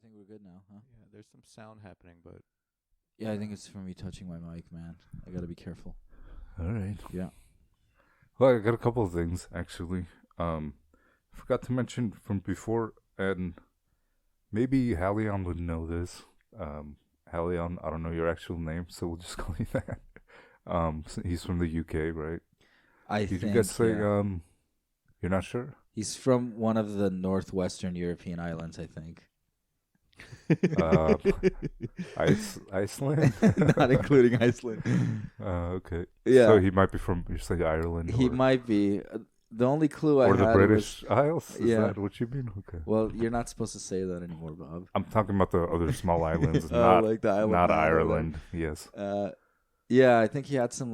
think we're good now, huh? Yeah, there's some sound happening, but Yeah, I think it's from me touching my mic, man. I gotta be careful. All right. Yeah. Well, I got a couple of things actually. Forgot to mention from before, and maybe Hallion would know this. Hallion, I don't know your actual name, so we'll just call you that. So he's from the UK, right? Did you guys say you're not sure? He's from one of the northwestern European islands, I think. Iceland? Not including Iceland. Okay. Yeah. So he might be from, you say Ireland? He might be. The only clue I or had the British Isles? Is yeah. that what you mean? Okay. Well, you're not supposed to say that anymore, Bob. I'm talking about the other small islands, not like the island, not Ireland. Yes. Yeah, I think he had some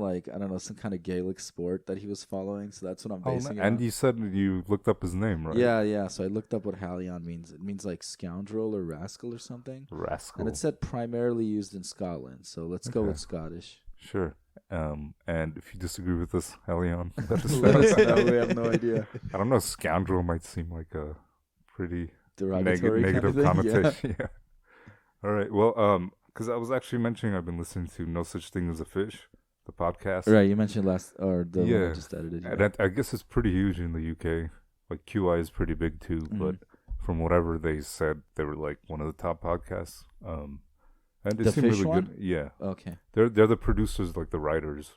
some kind of Gaelic sport that he was following, so that's what I'm basing it on. And you said you looked up his name, right? Yeah. So I looked up what Hallion means. It means like scoundrel or rascal or something. Rascal. And it said primarily used in Scotland, so let's go with Scottish. Sure. And if you disagree with this, Hallion, let us Let us know. We have no idea. I don't know. Scoundrel might seem like a pretty Derogatory negative kind of thing, connotation. Yeah. All right. Well, because I was actually mentioning I've been listening to No Such Thing as a Fish, the podcast. Right, you mentioned one I just edited. And I guess it's pretty huge in the UK. Like QI is pretty big too, but from whatever they said, they were like one of the top podcasts. And it seemed really good. Yeah. Okay. They're the producers, like the writers,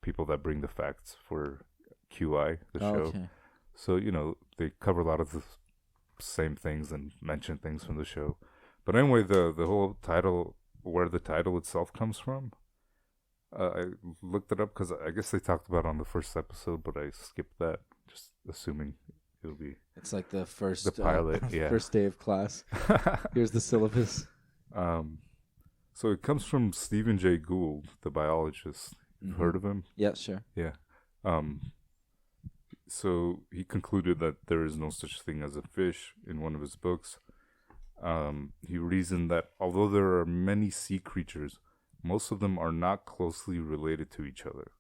people that bring the facts for QI, the show. Okay. So, they cover a lot of the same things and mention things from the show. But anyway, the whole title, where the title itself comes from, I looked it up because I guess they talked about it on the first episode, but I skipped that, just assuming it'll be... It's like the first... The pilot, yeah. First day of class. Here's the syllabus. So it comes from Stephen Jay Gould, the biologist. You've heard of him? Yeah, sure. Yeah. So he concluded that there is no such thing as a fish in one of his books. He reasoned that although there are many sea creatures, most of them are not closely related to each other.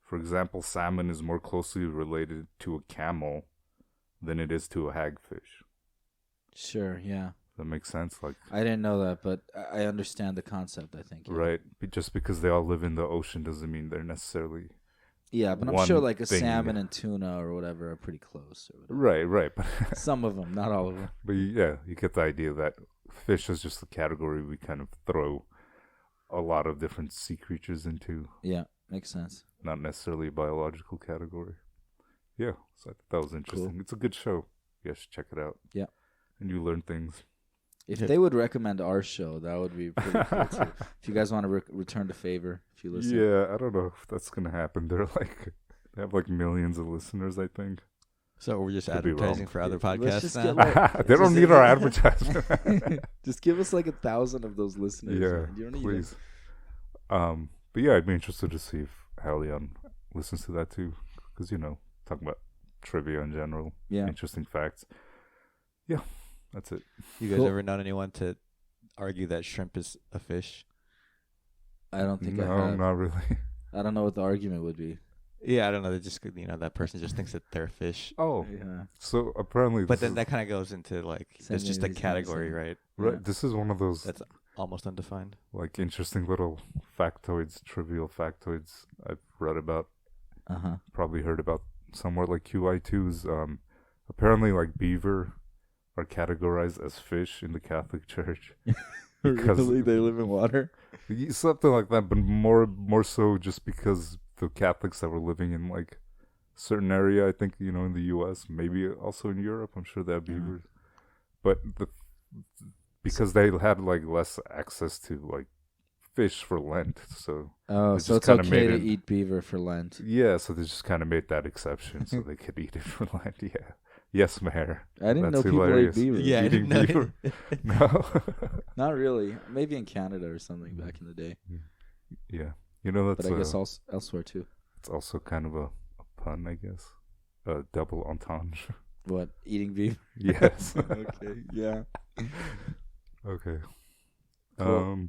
For example, salmon is more closely related to a camel than it is to a hagfish. Sure, yeah. That makes sense. Like, I didn't know that, but I understand the concept, I think. Yeah. Right. Just because they all live in the ocean doesn't mean they're necessarily... Yeah, but I'm sure like a salmon and tuna or whatever are pretty close. Or whatever. Right. Some of them, not all of them. But yeah, you get the idea that fish is just a category we kind of throw a lot of different sea creatures into. Yeah, makes sense. Not necessarily a biological category. Yeah, so I thought that was interesting. Cool. It's a good show. You guys should check it out. Yeah. And you learn things. If they would recommend our show, that would be pretty cool too. If you guys want to return the favor, if you listen. Yeah, I don't know if that's going to happen. They have like millions of listeners, I think. So we're just advertising for other podcasts now? They don't need our advertisement. Just give us like 1,000 of those listeners. Yeah, you don't need please. But yeah, I'd be interested to see if Hallion listens to that too. Because, talking about trivia in general. Yeah. Interesting facts. Yeah, that's it. You guys ever known anyone to argue that shrimp is a fish? I don't think I No, have. not really. I don't know what the argument would be. Yeah, I don't know. They just, that person just thinks that they're a fish. Oh, Yeah. so apparently... But then that kind of goes into, like, it's just a category, right? Right, Yeah. this is one of those... That's almost undefined. Like, interesting little factoids, trivial factoids I've read about. Uh-huh. Probably heard about somewhere, like QI2's. Apparently, like, beaver are categorized as fish in the Catholic Church. Really? They live in water? Something like that, but more so just because the Catholics that were living in, like, certain area, I think, in the U.S., maybe also in Europe, I'm sure they have beavers. But because they had, like, less access to, like, fish for Lent, so... Oh, so it's okay to eat beaver for Lent. Yeah, so they just kind of made that exception so they could eat it for Lent, yeah. Yes, Mayor. I didn't That's know people hilarious. ate beaver. Yeah, I Eating didn't know. beaver? No. Not really. Maybe in Canada or something back in the day. Yeah. That's... But I guess elsewhere too. It's also kind of a pun, I guess. A double entendre. What? Eating beaver? Yes. Okay. Yeah. Okay. Cool.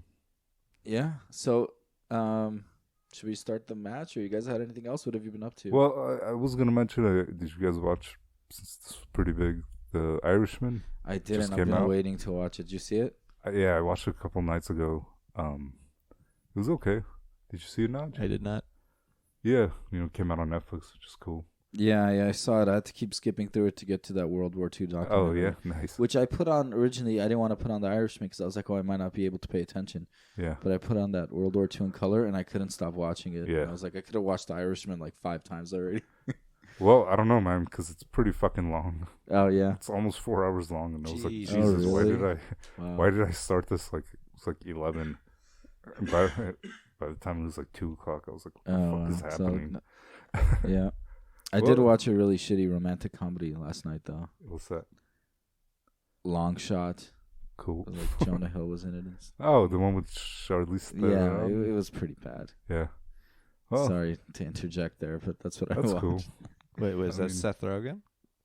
Yeah. So, should we start the match, or you guys had anything else? What have you been up to? Well, I was going to mention, did you guys watch, since this was pretty big, The Irishman. I didn't. I've been waiting to watch it. Did you see it? Yeah, I watched it a couple nights ago. It was okay. Did you see it now? I did not. Yeah, came out on Netflix, which is cool. Yeah, I saw it. I had to keep skipping through it to get to that World War II documentary. Oh, yeah, nice. Which I put on originally. I didn't want to put on The Irishman because I was like, I might not be able to pay attention. Yeah. But I put on that World War II in color, and I couldn't stop watching it. Yeah. And I was like, I could have watched The Irishman like 5 times already. Well, I don't know, man, because it's pretty fucking long. Oh, yeah. It's almost 4 hours long, and I was like, Jesus, really? why did I start this? Like, it was like 11. And by the time it was like 2 o'clock, I was like, what the fuck is happening? Yeah. I did watch a really shitty romantic comedy last night, though. What's that? Long Shot. Cool. Like Jonah Hill was in it. Oh, the one with Charlize Theron. Yeah, it was pretty bad. Yeah. Well, sorry to interject there, but that's what I watched. That's cool. Wait, was that Seth Rogen?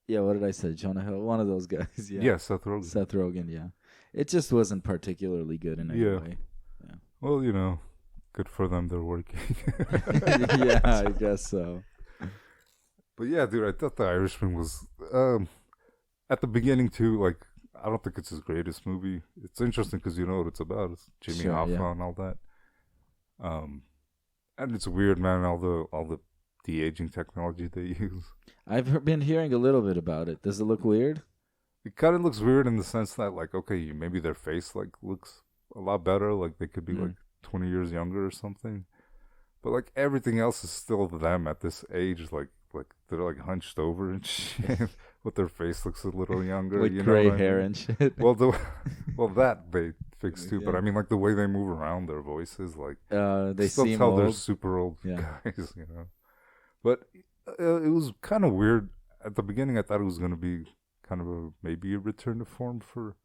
Yeah, what did I say? Jonah Hill? One of those guys. Yeah, Seth Rogen. Seth Rogen, yeah. It just wasn't particularly good in any way. Yeah. Well, good for them. They're working. Yeah, I guess so. But yeah, dude, I thought The Irishman was, at the beginning too, like, I don't think it's his greatest movie. It's interesting because you know what it's about. It's Jimmy Hoffa and all that. And it's weird, man, all the de-aging technology they use. I've been hearing a little bit about it. Does it look weird? It kind of looks weird in the sense that, like, okay, maybe their face, like, looks a lot better. Like, they could be, like, 20 years younger or something. But, like, everything else is still them at this age, like they're like hunched over and shit, but their face looks a little younger, with gray hair and shit. Well, that they fixed too. But I mean, like the way they move around, their voices, like they still seem tell old. They're super old guys, But it was kind of weird at the beginning. I thought it was gonna be kind of maybe a return to form for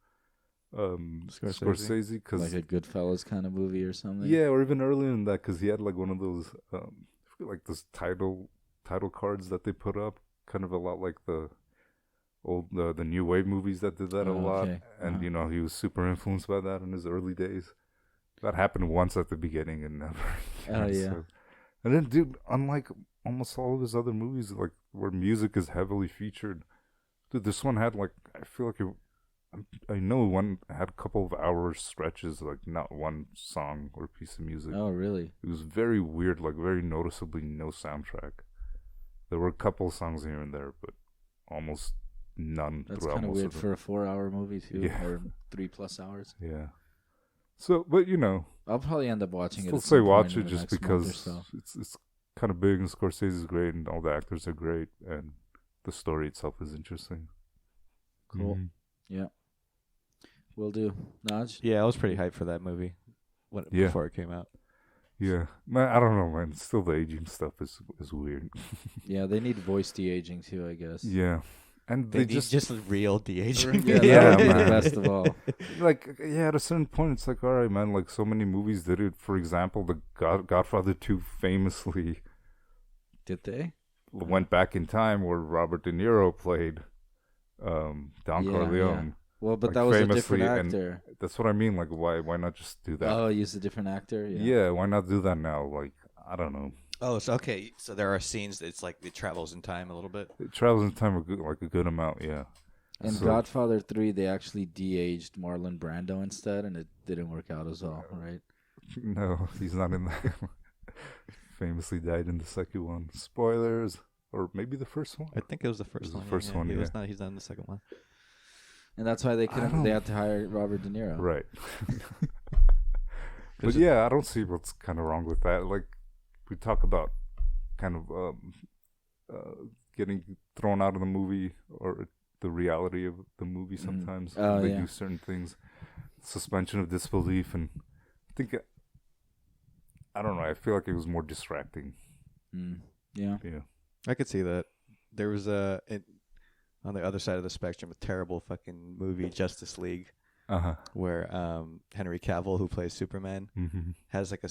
Scorsese, because like a Goodfellas kind of movie or something. Yeah, or even earlier than that, because he had like one of those like this title cards that they put up, kind of a lot like the old the new wave movies that did that a lot. Okay. And he was super influenced by that in his early days. That happened once at the beginning and never So. And then, dude, unlike almost all of his other movies, like where music is heavily featured, dude, this one had like, I feel like I know one had a couple of hours stretches, like not one song or piece of music. Oh, really? It was very weird, like very noticeably no soundtrack. There were a couple songs here and there, but almost none. That's kind of weird for a 4-hour movie too, or 3+ hours. Yeah. So, but I'll probably end up watching it. I'll say watch it just because it's kind of big and Scorsese's great and all the actors are great and the story itself is interesting. Cool. Yeah. Will do. Naj? Yeah, I was pretty hyped for that movie before it came out. Yeah, man, I don't know, man. Still, the aging stuff is weird. Yeah, they need voice de-aging too, I guess. Yeah, and they just real de-aging. Yeah, man. Best of all. Like, at a certain point, it's like, all right, man. Like, so many movies did it. For example, the Godfather 2 famously. Did they? Went back in time where Robert De Niro played Don Corleone. Yeah. Well, but that was a different actor. That's what I mean. Like, why not just do that? Oh, use a different actor? Yeah, why not do that now? Like, I don't know. Oh, so okay. So there are scenes that it's like it travels in time a little bit? It travels in time a good amount, yeah. In Godfather 3, they actually de-aged Marlon Brando instead, and it didn't work out as well, right? No, he's not in that. Famously died in the second one. Spoilers. Or maybe the first one? I think it was the first one. The first one, He's not in the second one. And that's why they couldn't. They had to hire Robert De Niro. Right. But I don't see what's kind of wrong with that. Like, we talk about kind of getting thrown out of the movie or the reality of the movie sometimes. They do certain things. Suspension of disbelief. And I think, I don't know, I feel like it was more distracting. Yeah. I could see that. There was on the other side of the spectrum, a terrible fucking movie, Justice League, where Henry Cavill, who plays Superman, has like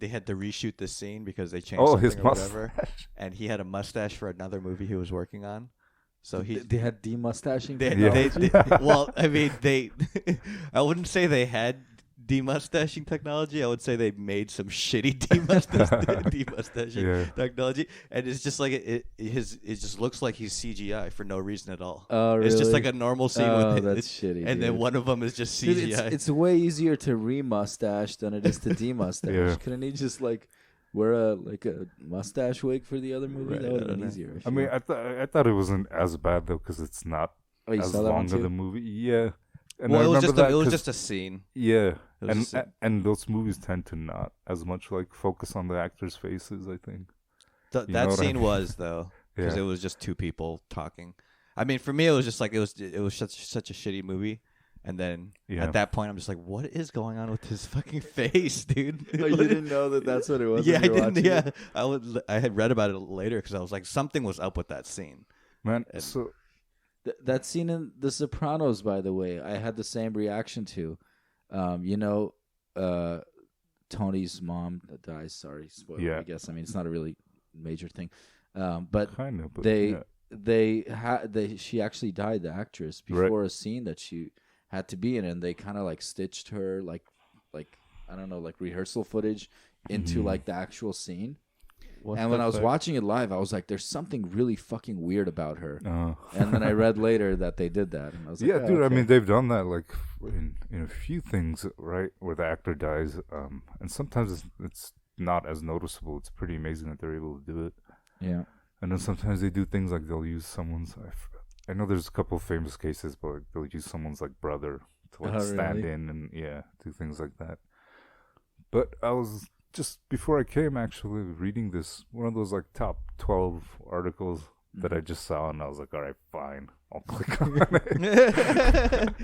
they had to reshoot this scene because they changed something his or whatever, and he had a mustache for another movie he was working on. So they had demustaching. Well, I mean, I wouldn't say they had demustaching technology. I would say they made some shitty demustaching technology, and it's just like it just looks like he's CGI for no reason at all. Oh, really? It's just like a normal scene with that's shitty. and then one of them is just CGI. Dude, it's way easier to re-mustache than it is to demustache. Couldn't he just like wear a mustache wig for the other movie? Right, That would have been easier. I mean, I thought it wasn't as bad though because it's not as long of the movie. Yeah. And well, it was just a scene. Yeah, and those movies tend to not as much like focus on the actors' faces. I think that scene was though, because it was just two people talking. I mean, for me, it was just like it was such a shitty movie. And then at that point, I'm just like, what is going on with his fucking face, dude? Oh, you didn't know that's what it was? Yeah, I didn't. Yeah, I had read about it later because I was like, something was up with that scene, man. So. That scene in The Sopranos, by the way, I had the same reaction to. Tony's mom dies. Sorry, spoiler. I guess. I mean, it's not a really major thing, but kind of. She actually died, the actress, before a scene that she had to be in, and they kind of like stitched her like I don't know, like rehearsal footage into like the actual scene. And when I was watching it live, I was like, "There's something really fucking weird about her." And then I read later that they did that, and I was like, "Yeah, dude. Okay. I mean, they've done that like in a few things, right? Where the actor dies, and sometimes it's not as noticeable. It's pretty amazing that they're able to do it. Yeah. And then sometimes they do things like they'll use someone's. I know there's a couple of famous cases, but like, they'll use someone's like brother to like stand in and do things like that. But I was. Just before I came, actually reading this one of those like top 12 articles that I just saw, and I was like, "All right, fine, I'll click on it."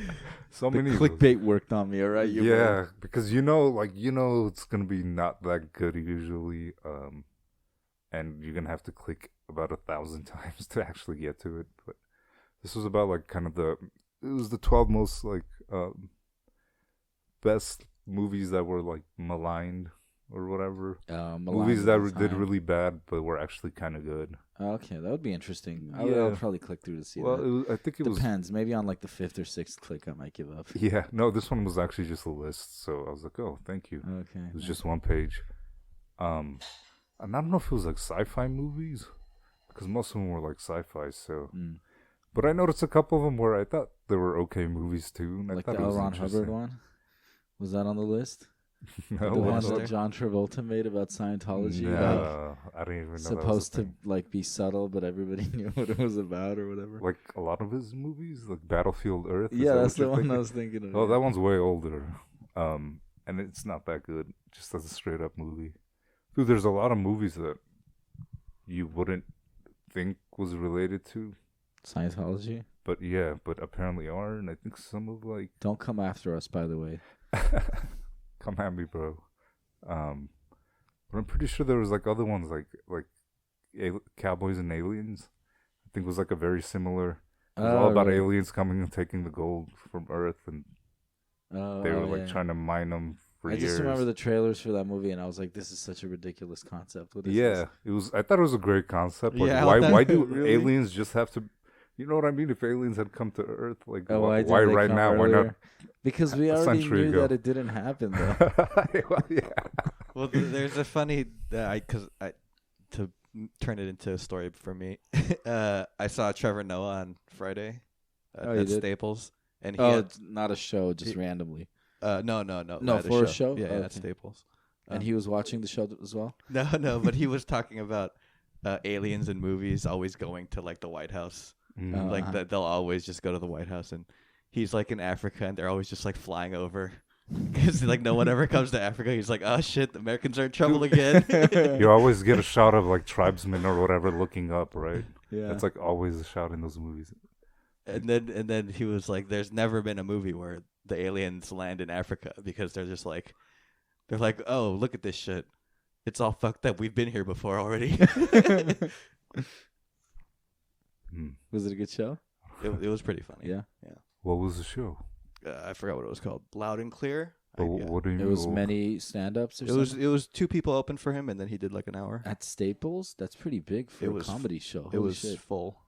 So many clickbait worked on me, all right? Because it's gonna be not that good usually, and you're gonna have to click about 1,000 times to actually get to it. But this was about like kind of it was the 12 most like best movies that were like maligned. Or whatever. Movies that did really bad, but were actually kind of good. Okay, that would be interesting. I'll probably click through to see that. I think it depends. Maybe on like the 5th or 6th click, I might give up. Yeah, no, this one was actually just a list, so I was like, oh, thank you. Okay. It was just one page. And I don't know if it was like sci-fi movies, because most of them were like sci-fi, so... But I noticed a couple of them where I thought they were okay movies, too. And like I thought the L. Ron Hubbard one? Was that on the list? No, the one that John Travolta made about Scientology. No, I didn't even know. Supposed to like be subtle, but everybody knew what it was about or whatever. Like a lot of his movies, like Battlefield Earth. Yeah, that's the one I was thinking of. Oh, that one's way older, and it's not that good. Just as a straight up movie. Dude, there's a lot of movies that you wouldn't think was related to Scientology. But apparently are, and I think some of like. Don't come after us, by the way. Come at me, bro. But I'm pretty sure there was like other ones like Cowboys and Aliens. I think it was like a very similar. It was all about aliens coming and taking the gold from Earth, and they were trying to mine them for years. I just remember the trailers for that movie, and I was like, "This is such a ridiculous concept." What is this? It was. I thought it was a great concept. Like, why do really? Aliens just have to? You know what I mean? If aliens had come to Earth, like why right now? Earlier? Why not? Because we already knew that it didn't happen, though. Well, there's a funny to turn it into a story for me. I saw Trevor Noah on Friday at Staples, and it's not a show, just randomly. No, for a show. Yeah, at Staples, and he was watching the show as well. No, but he was talking about aliens in movies always going to like the White House. Like that, they'll always just go to the White House, and he's like in Africa, and they're always just like flying over because like no one ever comes to Africa. He's like, oh shit, the Americans are in trouble again. You always get a shot of like tribesmen or whatever looking up, right? Yeah, it's like always a shot in those movies. And then he was like, there's never been a movie where the aliens land in Africa because they're like, oh, look at this shit. It's all fucked up. We've been here before already. Was it a good show? It was pretty funny. Yeah. What was the show? I forgot what it was called. Loud and Clear. What do you mean? It was many stand-ups or something? It was 2 people open for him, and then he did like an hour. At Staples? That's pretty big for a comedy show. It was full.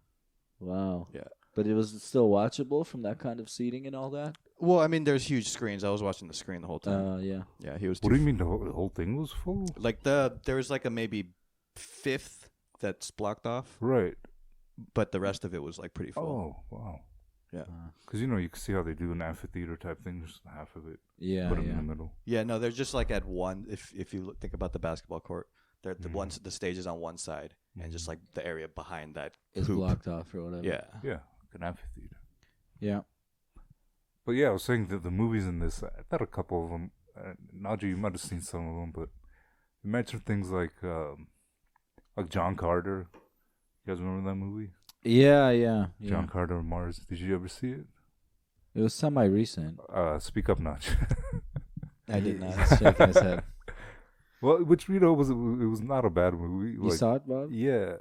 Wow. Yeah. But it was still watchable from that kind of seating and all that? Well, I mean, there's huge screens. I was watching the screen the whole time. Yeah. Yeah, he was. What do you mean the whole thing was full? Like there was like a maybe fifth that's blocked off, Right. but the rest of it was like pretty full. Oh, wow. Yeah. Because, you can see how they do an amphitheater type thing, just half of it. Yeah. Put them in the middle. Yeah, no, they're just like at one. If you think about the basketball court, they're the stage is on one side, and just like the area behind that is blocked off or whatever. Yeah. Yeah, like an amphitheater. Yeah. But yeah, I was saying that the movies in this, I thought a couple of them, Najee, you might have seen some of them, but you mentioned things like John Carter. You guys remember that movie? Yeah. John Carter on Mars. Did you ever see it? It was semi-recent. Speak up, Notch. I did not. He's shaking his head. Well, which it was not a bad movie. You saw it, Bob? Yeah,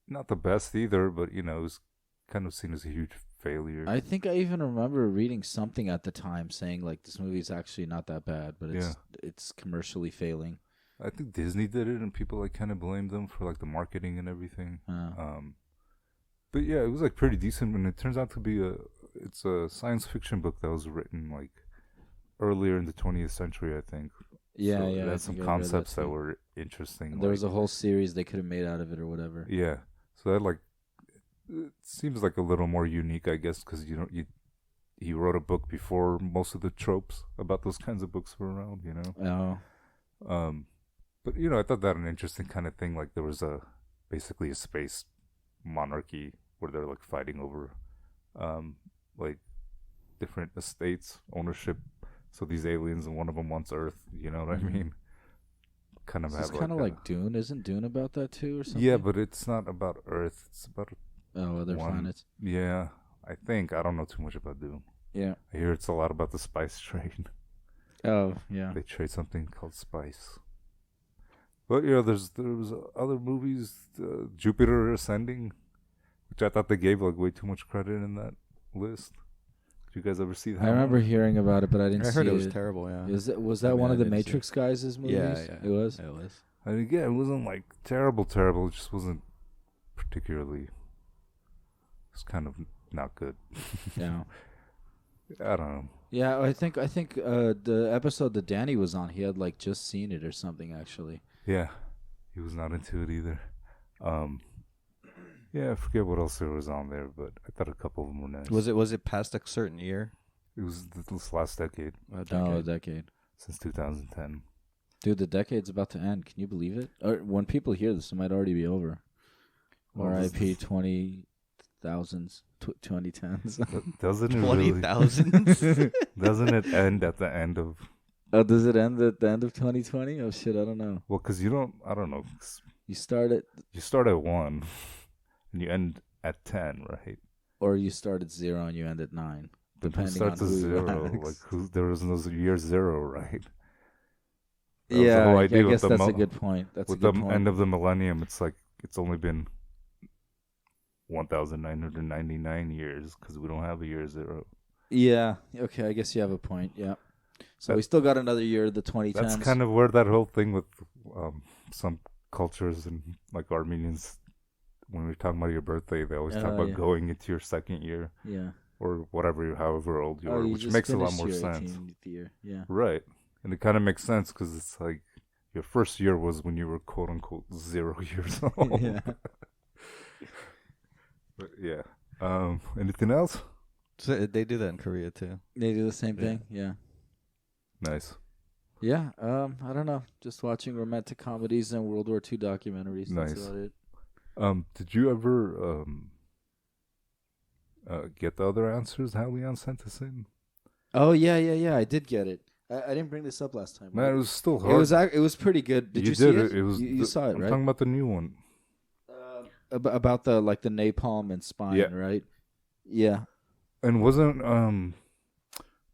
not the best either, but it was kind of seen as a huge failure. I think I even remember reading something at the time saying like this movie is actually not that bad, but it's commercially failing. I think Disney did it, and people like kind of blamed them for like the marketing and everything. But yeah, it was like pretty decent, and it turns out to be it's a science fiction book that was written like earlier in the 20th century, I think. Yeah, so yeah. It had some concepts that were interesting. There was a whole series they could have made out of it or whatever. Yeah, so that it seems like a little more unique, I guess, because he wrote a book before most of the tropes about those kinds of books were around. Oh. But I thought that an interesting kind of thing. Like there was basically a space monarchy where they're like fighting over like different estates, ownership. So these aliens, and one of them wants Earth. You know what I mean? Kind of it's kind of like Dune. Isn't Dune about that too, or something? Yeah, but it's not about Earth. It's about other planets. Yeah, I think. I don't know too much about Dune. Yeah, I hear it's a lot about the spice trade. Oh yeah, they trade something called spice. But there was other movies, Jupiter Ascending, which I thought they gave like way too much credit in that list. Did you guys ever see that? I remember hearing about it, but I didn't see it. I heard it was terrible, yeah. Was that one of the Matrix guys' movies? Yeah. It was? It was. I mean, yeah, it wasn't like terrible. It just wasn't particularly... It was kind of not good. Yeah. I don't know. Yeah, I think the episode that Danny was on, he had like just seen it or something, actually. Yeah, he was not into it either. Yeah, I forget what else there was on there, but I thought a couple of them were nice. Was it past a certain year? It was this last decade. A decade. Since 2010. Dude, the decade's about to end. Can you believe it? Or when people hear this, it might already be over. R.I.P. 2010s. Doesn't it 20,000s? Doesn't it end at the end of... Oh, does it end at the end of 2020? Oh, shit, I don't know. Well, because I don't know. You start at 1, and you end at 10, right? Or you start at 0 and you end at 9. Depending on who 0, there was no year 0, right? Yeah, I guess that's a good point. With the end of the millennium, it's like it's only been 1,999 years because we don't have a year 0. Yeah. Okay, I guess you have a point. Yeah. So we still got another year, the 2010s. That's kind of where that whole thing with some cultures and like Armenians, when we're talking about your birthday, they always talk about going into your second year. Yeah. Or whatever, however old you are, which makes a lot more sense. Year. Yeah. Right. And it kind of makes sense because it's like your first year was when you were quote unquote 0 years old. Yeah. But yeah. Anything else? So they do that in Korea too. They do the same thing. Yeah. Nice. Yeah. I don't know. Just watching romantic comedies and World War II documentaries. Nice. That's about it. Did you ever get the other answers Hallion sent us in? Oh yeah. I did get it. I didn't bring this up last time. Man, it was still hard. It was pretty good. Did you see it? You saw it, right? I'm talking about the new one. About the napalm and spine, right? Yeah. And wasn't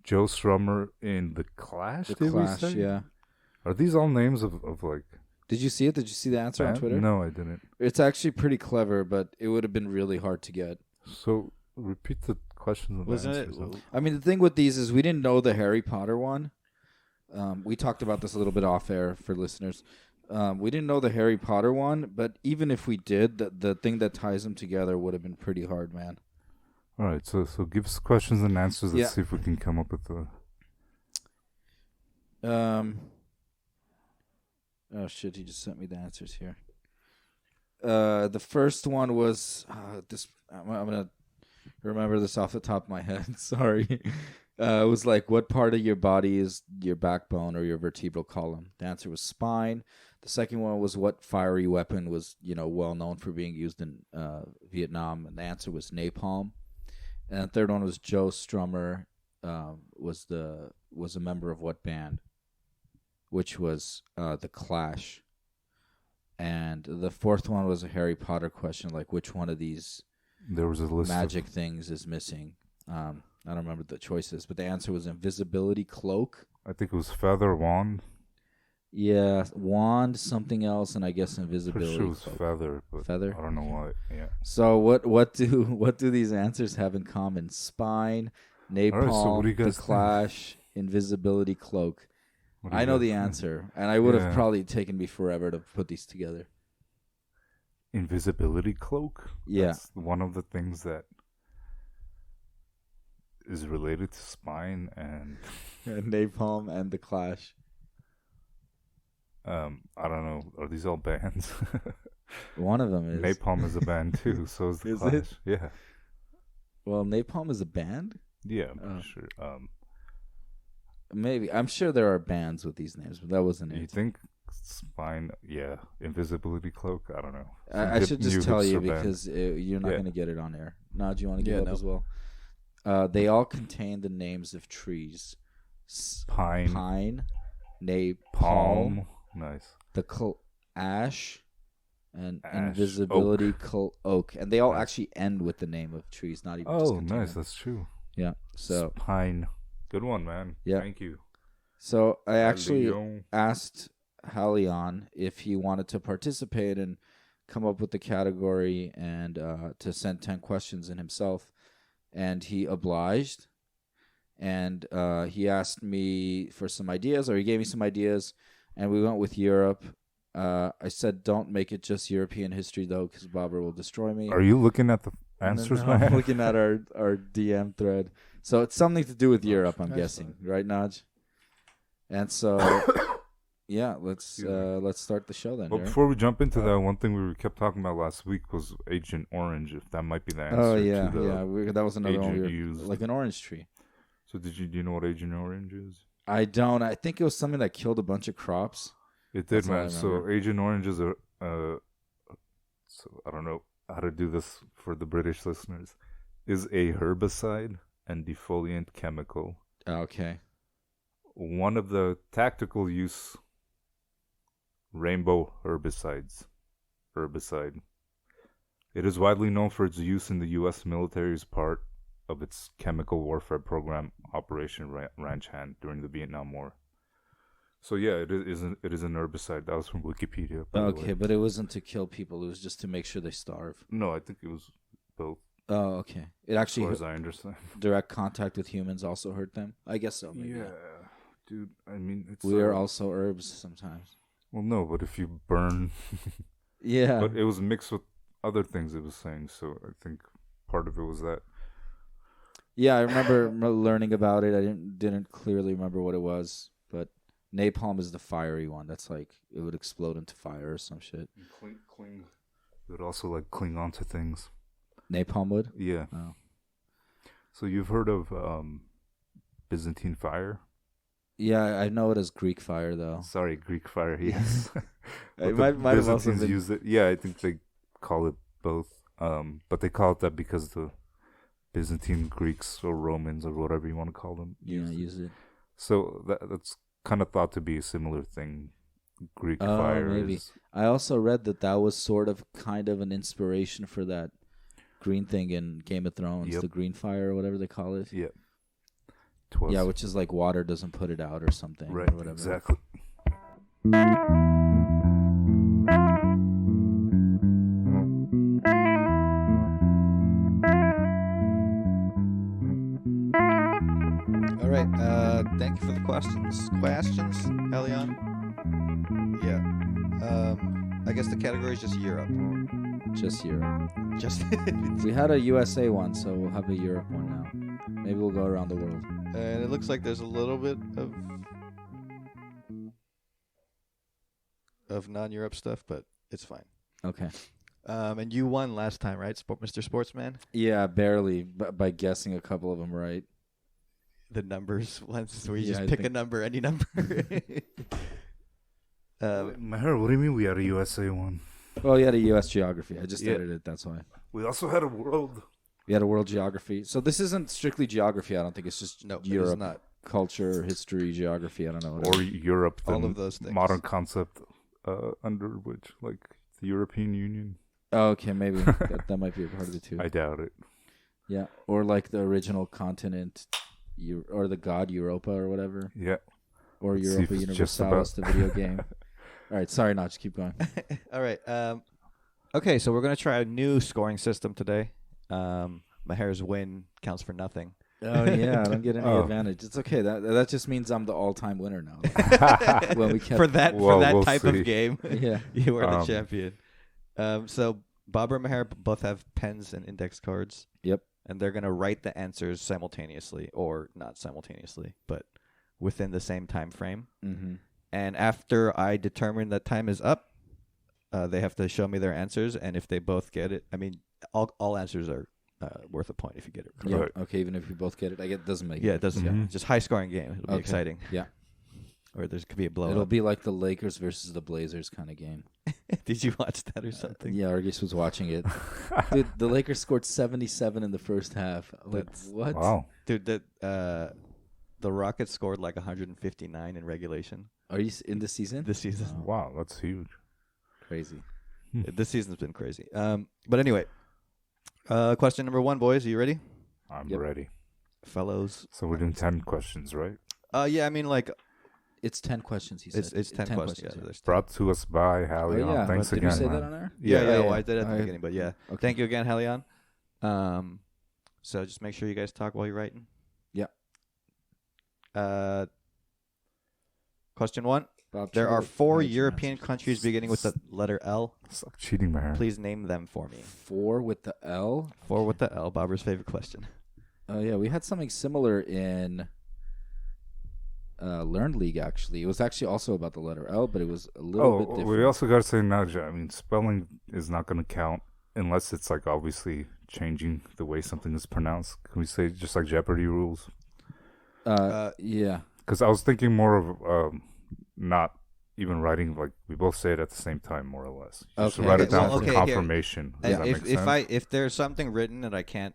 Joe Strummer in The Clash? The Clash, yeah. Are these all names of like... Did you see it? Did you see the answer on Twitter? No, I didn't. It's actually pretty clever, but it would have been really hard to get. So, repeat the questions. Wasn't it? I mean, the thing with these is we didn't know the Harry Potter one. We talked about this a little bit off air for listeners. We didn't know the Harry Potter one, but even if we did, the thing that ties them together would have been pretty hard, man. All right, so give us questions and answers. Let's see if we can come up with the. Oh shit! He just sent me the answers here. The first one was this. I'm gonna remember this off the top of my head. Sorry. It was like, what part of your body is your backbone or your vertebral column? The answer was spine. The second one was, what fiery weapon was well known for being used in Vietnam? And the answer was napalm. And the third one was Joe Strummer was a member of what band? Which was The Clash. And the fourth one was a Harry Potter question, like which one of these there was a list magic things is missing. I don't remember the choices, but the answer was invisibility cloak. I think it was feather wand. Yeah, wand, something else, and I guess invisibility. Pretty sure it was feather, but feather. I don't know why. Yeah. So what do these answers have in common? Spine, napalm, The Clash, invisibility cloak. I know the answer, and I would have probably taken me forever to put these together. Invisibility cloak? Yeah. That's one of the things that is related to spine and napalm and The Clash. I don't know. Are these all bands? One of them is. Napalm is a band too, so is The Clash. It? Yeah. Well, Napalm is a band? Yeah, I'm sure. Maybe. I'm sure there are bands with these names, but that wasn't it. You think spine? Yeah. Invisibility cloak? I don't know. I should just tell you because you're not going to get it on air. Now, do you want to give up as well? They all contain the names of trees. Pine, napalm, nice. Ash, and invisibility oak. And they all actually end with the name of trees, not even just nice. Them. That's true. Yeah. So pine. Good one, man. Yeah. Thank you. So I actually asked Hallion if he wanted to participate and come up with the category and to send 10 questions in himself. And he obliged. And he asked me for some ideas, or he gave me some ideas. And we went with Europe. I said, don't make it just European history, though, because Bobber will destroy me. Are you looking at the answers, man? I'm looking at our DM thread. So it's something to do with Europe, I'm guessing. Right, Naj? And so, yeah, let's start the show then. Well, before we jump into that, one thing we kept talking about last week was Agent Orange, if that might be the answer. Oh, yeah, to the that was another one we used. Like an orange tree. So do you know what Agent Orange is? I don't. I think it was something that killed a bunch of crops. It did, man. So Agent Orange is so I don't know how to do this for the British listeners, is a herbicide and defoliant chemical. Okay. One of the tactical use rainbow herbicide. It is widely known for its use in the U.S. military as part of its chemical warfare program, Operation Ranch Hand, during the Vietnam War. So yeah, it is an herbicide. That was from Wikipedia. Okay, but it wasn't to kill people. It was just to make sure they starve. No, I think it was both. Oh, okay. It actually, as far as I understand, direct contact with humans also hurt them. I guess so. Maybe. Yeah, dude. I mean, we are also herbs sometimes. Well, no, but if you burn, yeah. But it was mixed with other things. It was saying, so I think part of it was that. Yeah, I remember learning about it. I didn't clearly remember what it was, but napalm is the fiery one. That's like it would explode into fire or some shit. Cling. It would also like cling onto things. Napalm would? Yeah. Oh. So you've heard of Byzantine fire? Yeah, I know it as Greek fire though. Sorry, Greek fire. Yes. might have also been... use it. Yeah, I think they call it both. But they call it that because the Byzantine Greeks or Romans or whatever you want to call them use it. So that's kind of thought to be a similar thing. Greek fire. Maybe. I also read that was sort of kind of an inspiration for that green thing in Game of Thrones, the green fire or whatever they call it. Yeah. Yeah, which is like water doesn't put it out or something. Right, or whatever. Exactly. All right. Thank you for the questions. Hallion? Yeah. I guess the category is just Europe. Just Europe. Just we had a USA one, so we'll have a Europe one now. Maybe we'll go around the world. And it looks like there's a little bit of non-Europe stuff, but it's fine. Okay. And you won last time, right, Mr. Sportsman? Yeah, barely, by guessing a couple of them right. The numbers ones where you just pick a number, any number. Maher, what do you mean we had a USA one? Well, you had a U.S. geography. I just edited it, that's why. We also had a world. We had a world geography. So this isn't strictly geography, I don't think. It's just Europe. It is not. Culture, history, geography, I don't know. Or Europe. All of those things. Modern concept under which, like, the European Union. Oh, okay, maybe. that might be a part of it, too. I doubt it. Yeah, or like the original continent, or the god Europa or whatever. Yeah. Or Europa Universalis, the video game. All right, sorry, Notch, keep going. All right. Okay, so we're going to try a new scoring system today. Maher's win counts for nothing. Oh, yeah, I don't get any advantage. It's okay. That just means I'm the all-time winner now. Well, for that type of game, yeah, you are the champion. So Bob or Maher both have pens and index cards. Yep. And they're going to write the answers simultaneously, or not simultaneously, but within the same time frame. Mm-hmm. And after I determine that time is up, they have to show me their answers. And if they both get it, I mean, all answers are worth a point if you get it correct. Yeah. Okay, even if we both get it, it doesn't make it doesn't. Mm-hmm. Just high-scoring game. It'll be exciting. Yeah. Or there could be a blowout. It'll be like the Lakers versus the Blazers kind of game. Did you watch that or something? Yeah, Argus was watching it. Dude, the Lakers scored 77 in the first half. Like, what? Wow. Dude, the Rockets scored like 159 in regulation. Are you in this season? This season. Oh. Wow, that's huge. Crazy. This season's been crazy. But anyway, question number 1, boys. Are you ready? I'm ready. Fellows. So we're doing 10 questions, right? Yeah, I mean, like... It's 10 questions, he said. It's 10 questions. Yeah, brought to us by Hallion. Oh, yeah. Thanks Did again. Did you say man. that on air? Yeah. Well, I did at the beginning, but yeah. Okay. Thank you again, Hallion. So just make sure you guys talk while you're writing. Yeah. Question 1. There are 4 European countries beginning with the letter L. Stop cheating, man. Please name them for me. 4 with the L? 4 with the L. Bobber's favorite question. Oh, yeah. We had something similar in Learned League, actually. It was actually also about the letter L, but it was a little bit different. We also got to say now, I mean, spelling is not going to count unless it's, like, obviously changing the way something is pronounced. Can we say just like Jeopardy rules? Yeah. Because I was thinking more of... not even writing, like, we both say it at the same time, more or less. Just write it down for confirmation. Does that make sense? If there's something written that I can't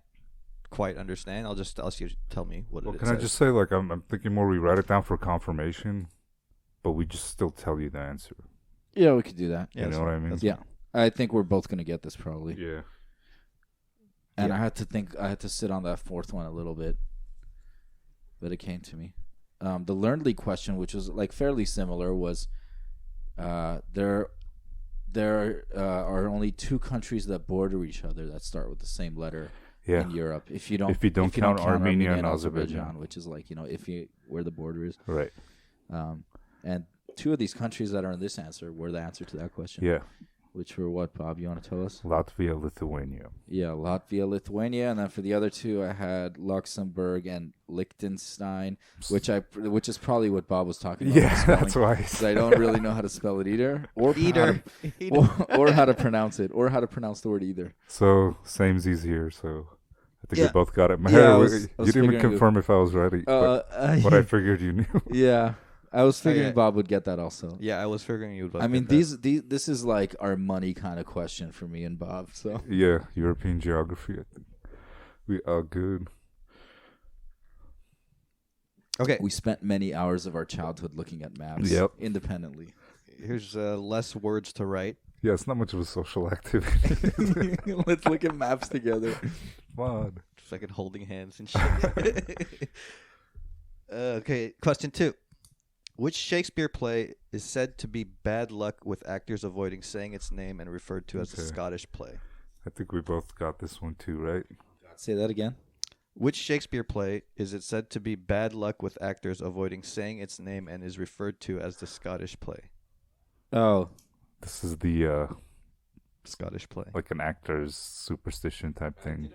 quite understand, I'll just ask you to tell me what it is. Can I just say, like, I'm thinking more we write it down for confirmation, but we just still tell you the answer. Yeah, we could do that. You know what I mean? Yeah. I think we're both going to get this probably. Yeah. And I had to sit on that fourth one a little bit, but it came to me. The Learned League question, which was like fairly similar, was there are only 2 countries that border each other that start with the same letter in Europe. If you don't count Armenia and Azerbaijan, which is like, where the border is. Right. And 2 of these countries that are in this answer were the answer to that question. Yeah. Which were what, Bob? You want to tell us? Latvia, Lithuania. Yeah, Latvia, Lithuania, and then for the other 2, I had Luxembourg and Liechtenstein, which is probably what Bob was talking about. Yeah, that's why. Because I don't really know how to spell it either, or how to pronounce it, or how to pronounce the word either. So same's here. So I think we both got it. Maher, you didn't even confirm if I was ready, but I figured you knew. Yeah. I was figuring Bob would get that also. Yeah, I was figuring you would both I mean, get that. this is like our money kind of question for me and Bob. So yeah, European geography. I think we are good. Okay. We spent many hours of our childhood looking at maps independently. Here's less words to write. Yeah, it's not much of a social activity. Let's look at maps together. Fun. Fucking holding hands and shit. Okay, question 2. Which Shakespeare play is said to be bad luck with actors avoiding saying its name and referred to as a Scottish play? I think we both got this one too, right? Say that again. Which Shakespeare play is it said to be bad luck with actors avoiding saying its name and is referred to as the Scottish play? Oh. This is the Scottish play. Like an actor's superstition type thing.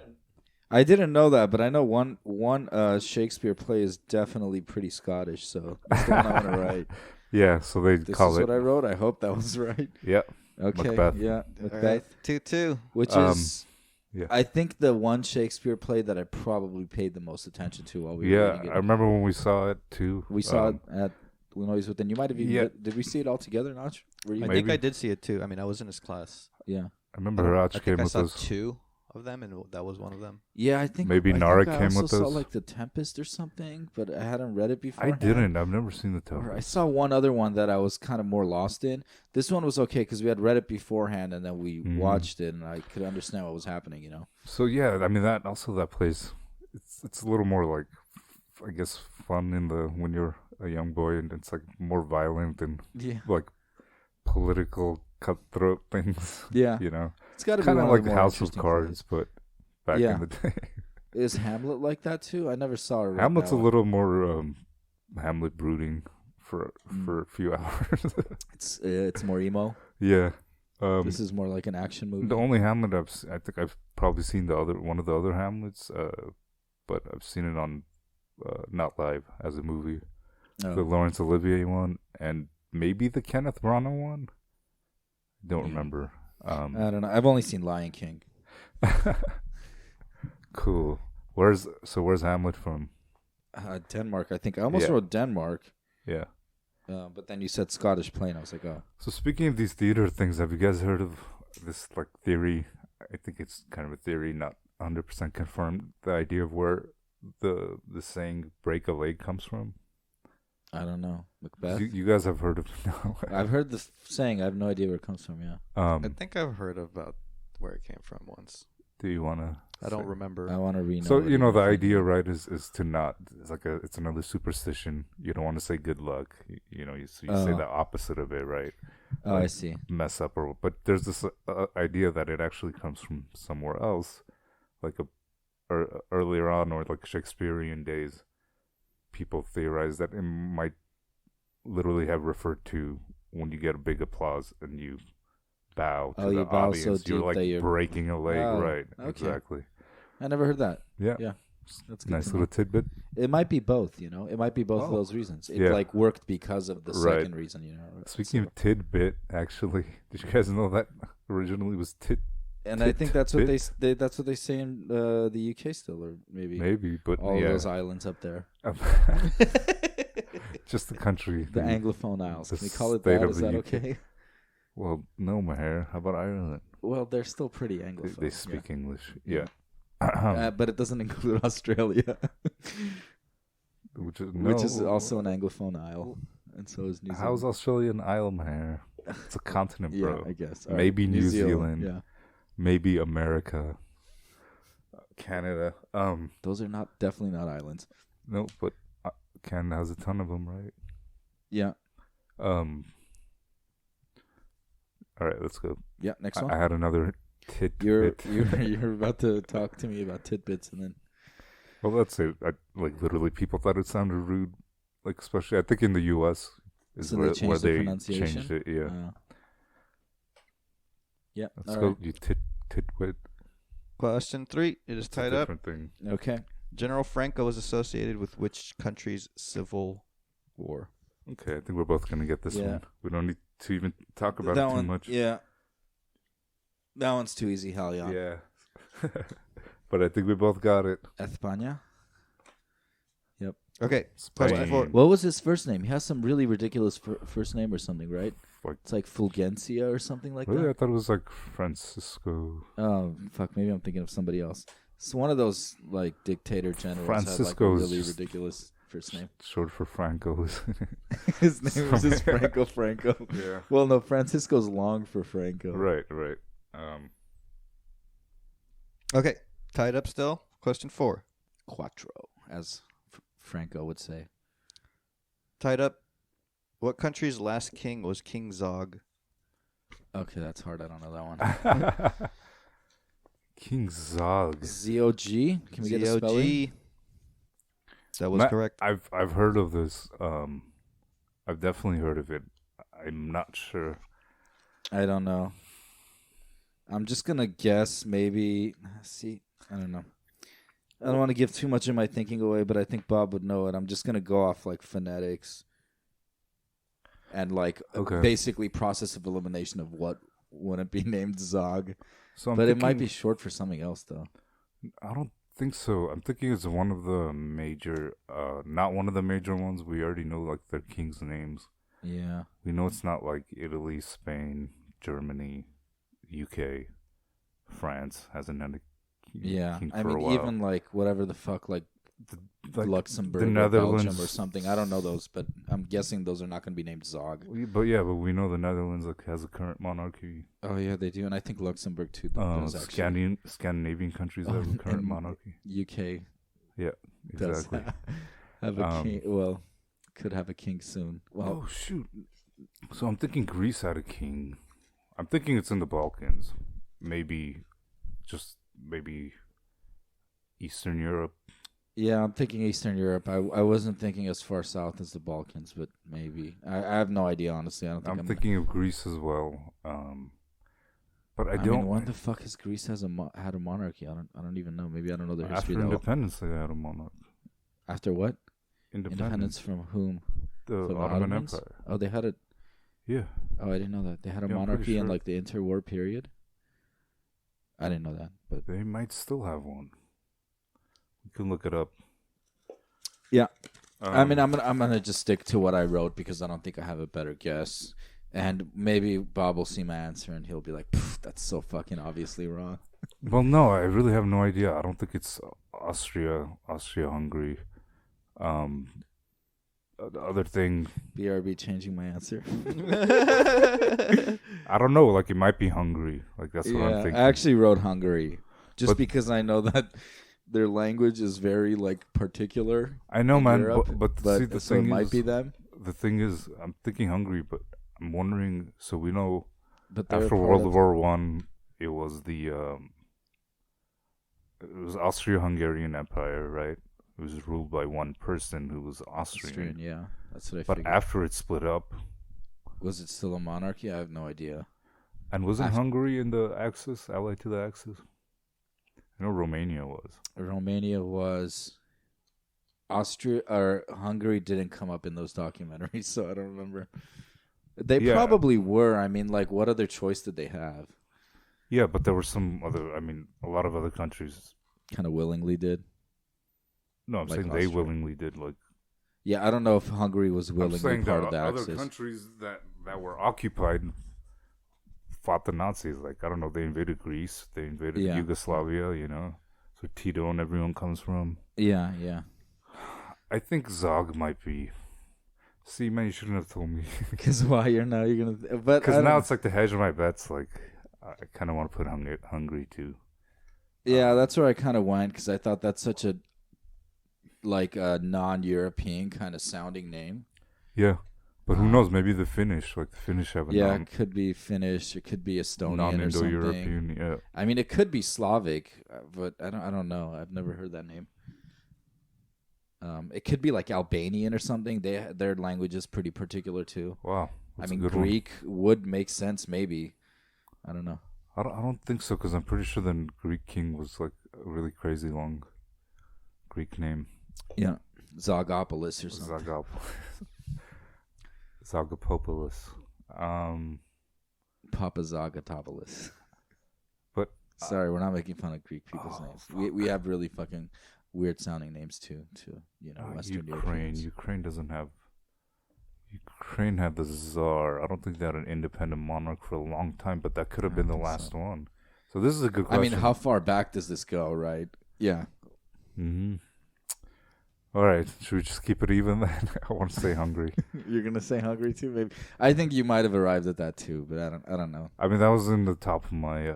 I didn't know that, but I know one Shakespeare play is definitely pretty Scottish, so that's the one I want to write. Yeah, so they This call is it. what I wrote. I hope that was right. Yep. Okay. Macbeth. Yeah, Macbeth. 2-2. Which is, yeah. I think, the one Shakespeare play that I probably paid the most attention to while we were reading it. I remember when we saw it too. We saw it at Illinois with. And you might have even. Did we see it all together, Notch? I think I did see it too. I mean, I was in his class. Yeah. I remember Raj came with us. I saw 2 of them, and that was one of them. Yeah, I think maybe Nara came with us. I saw like The Tempest or something, but I hadn't read it before. I didn't. I've never seen The Tempest. I saw one other one that I was kind of more lost in. This one was okay because we had read it beforehand and then we watched it and I could understand what was happening. You know. So yeah, I mean that plays. It's a little more like, I guess, fun when you're a young boy, and it's like more violent and like political cutthroat things. Yeah, you know. It's got to be kind of like House of plays. Cards, but back in the day. Is Hamlet like that too? I never saw it. Hamlet's a little more Hamlet brooding for a few hours. It's more emo. Yeah. This is more like an action movie. The only Hamlet I think I've probably seen one of the other Hamlets, but I've seen it on not live as a movie. The Laurence Olivier one, and maybe the Kenneth Branagh one. Don't remember. I don't know. I've only seen Lion King. Cool. Where's Hamlet from? Denmark, I think. I almost wrote Denmark. Yeah. But then you said Scottish play, and I was like, oh. So speaking of these theater things, have you guys heard of this like theory? I think it's kind of a theory, not 100% confirmed. The idea of where the saying "break a leg" comes from. I don't know. Macbeth. You guys have heard of? No. I've heard the saying. I have no idea where it comes from. Yeah. I think I've heard about where it came from once. Do you want to? I don't remember. I want to read. So the idea, right, is to not. It's like it's another superstition. You don't want to say good luck. You say the opposite of it, right? Oh, I see. Mess up but there's this idea that it actually comes from somewhere else, like earlier on, or like Shakespearean days. People theorize that it might literally have referred to when you get a big applause and you bow to the audience. So you're like breaking a leg, right? Okay. Exactly. I never heard that. Yeah. That's good. Nice little tidbit. It might be both, It might be both of those reasons. It like worked because of the second reason, Speaking of tidbit, actually, did you guys know that originally was tit? And I think that's what that's what they say in the UK still, or maybe, but all those islands up there. Just the country, the Anglophone Isles. Can we call it that? Is that okay? Well, no, Maher. How about Ireland? Well, they're still pretty Anglophone. They speak English, yeah. But it doesn't include Australia, which is also an Anglophone isle, and so is New Zealand. How's Australia an isle, Maher? It's a continent, bro. I guess. Maybe New Zealand. Yeah. Maybe America, Canada. Those are definitely not islands. No, but Canada has a ton of them, right? Yeah. All right, let's go. Yeah, next one. I had another tidbit. You're about to talk to me about tidbits, and then. Well, that's it. Literally, people thought it sounded rude. Like, especially, I think in the U.S. is where they changed it. Yeah. Yeah. Let's go. Right. You titwit. Question 3. It is tied up. Thing. Okay. General Franco was associated with which country's civil war? Okay, I think we're both gonna get this one. We don't need to even talk about it too much. Yeah. That one's too easy, Hallion. Yeah. But I think we both got it. España. Yep. Okay. Question 4. What was his first name? He has some really ridiculous first name or something, right? It's like Fulgencia or something like that. Really? I thought it was like Francisco. Oh, fuck. Maybe I'm thinking of somebody else. It's one of those like dictator generals. Francisco had, like, a really ridiculous first name. Short for Franco. His name was just Franco. Yeah. Well, no, Francisco's long for Franco. Right. Okay. Tied up still. Question 4. Quattro, as Franco would say. Tied up. What country's last king was King Zog? Okay, that's hard. I don't know that one. King Zog. Z-O-G? Can we get a spelling? That was correct. I've heard of this. I've definitely heard of it. I'm not sure. I don't know. I'm just gonna guess maybe. See, I don't know. I don't want to give too much of my thinking away, but I think Bob would know it. I'm just gonna go off like phonetics and like basically process of elimination of what wouldn't be named Zog. So but it might be short for something else, though. I don't think so. I'm thinking it's one of the major, not one of the major ones. We already know like their kings' names. Yeah, we know it's not like Italy, Spain, Germany, UK, France hasn't had a king for a while. Even like whatever the fuck, like Luxembourg, the Netherlands, Belgium, or something. I don't know those, but I'm guessing those are not going to be named Zog. But we know the Netherlands has a current monarchy. Oh yeah, they do, and I think Luxembourg too. Scandinavian countries have a current monarchy. UK, yeah, exactly. Have a king. Well, could have a king soon. Well, oh shoot! So I'm thinking Greece had a king. I'm thinking it's in the Balkans. Maybe Eastern Europe. Yeah, I'm thinking Eastern Europe. I wasn't thinking as far south as the Balkans, but maybe. I have no idea, honestly. I'm thinking of Greece as well. But I don't. Mean, when the fuck has Greece had a monarchy? I don't even know. Maybe I don't know the history. After independence, they had a monarch. After what? Independence from whom? The Ottoman Empire. Oh, they had a. Yeah. Oh, I didn't know that. They had a monarchy in like the interwar period. I didn't know that, but they might still have one. You can look it up. Yeah, I'm gonna just stick to what I wrote because I don't think I have a better guess. And maybe Bob will see my answer and he'll be like, "That's so fucking obviously wrong." Well, no, I really have no idea. I don't think it's Austria-Hungary. The other thing, BRB changing my answer. I don't know. Like it might be Hungary. Like that's what I'm thinking. I actually wrote Hungary because I know that their language is very like particular. I know, man. But see, the thing it might be them. The thing is, I'm thinking Hungary, but I'm wondering. So we know, after World War I, it was it was Austro-Hungarian Empire, right? It was ruled by one person who was Austrian. Yeah, that's what I figured. But after it split up, was it still a monarchy? I have no idea. And wasn't Hungary in the Axis, allied to the Axis? I know Romania was. Romania was. Austria or Hungary didn't come up in those documentaries, so I don't remember. They probably were. I mean, like, what other choice did they have? Yeah, but there were some other. I mean, a lot of other countries kind of willingly did. No, I'm saying they willingly did. Like, yeah, I don't know if Hungary was willingly part of the Axis. Other countries that were occupied fought the Nazis. Like, I don't know, they invaded Greece, they invaded Yugoslavia. You know, so Tito and everyone comes from. Yeah. I think Zog might be. See, man, you shouldn't have told me. Because why you're gonna? But because now it's like to hedge my bets. Like, I kind of want to put Hungary too. Yeah, that's where I kind of went because I thought that's such a non-European kind of sounding name. Yeah, but who knows? Maybe the Finnish, like the Finnish have a name. It could be Finnish. It could be Estonian non-Indo-European, or something. I mean, it could be Slavic, but I don't know. I've never heard that name. It could be like Albanian or something. Their language is pretty particular too. Wow. I mean, Greek would make sense, maybe. I don't know. I don't think so, because I'm pretty sure the Greek king was like a really crazy long Greek name. Yeah, Zagopoulos or something. Zagopoulos. Papa Zagatopoulos. But sorry, we're not making fun of Greek people's names. We have really fucking weird sounding names too. Western Europeans. Ukraine doesn't have. Ukraine had the Tsar. I don't think they had an independent monarch for a long time, but that could have been the last one. So this is a good question. I mean, how far back does this go, right? Yeah. Mm-hmm. All right. Should we just keep it even then? I want to say Hungary. You're going to say Hungary too, maybe? I think you might have arrived at that too, but I don't know. I mean, that was in the top of my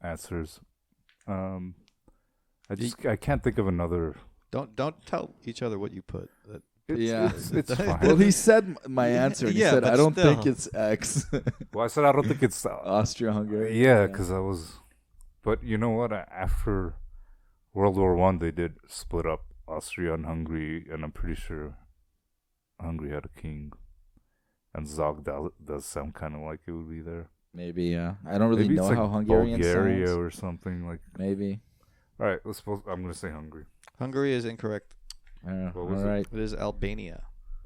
answers. I can't think of another. Don't tell each other what you put. It's fine. Well, he said my answer. And he said, I don't think it's X. Well, I said I don't think it's Austria-Hungary. Yeah, because I was. But you know what? After World War I, they did split up Austria and Hungary, and I'm pretty sure Hungary had a king. And Zog does sound kind of like it would be there. Maybe, yeah. I don't really know how Hungarian Bulgaria sounds. or something like. Maybe. All right, I'm going to say Hungary. Hungary is incorrect. All right. It is Albania.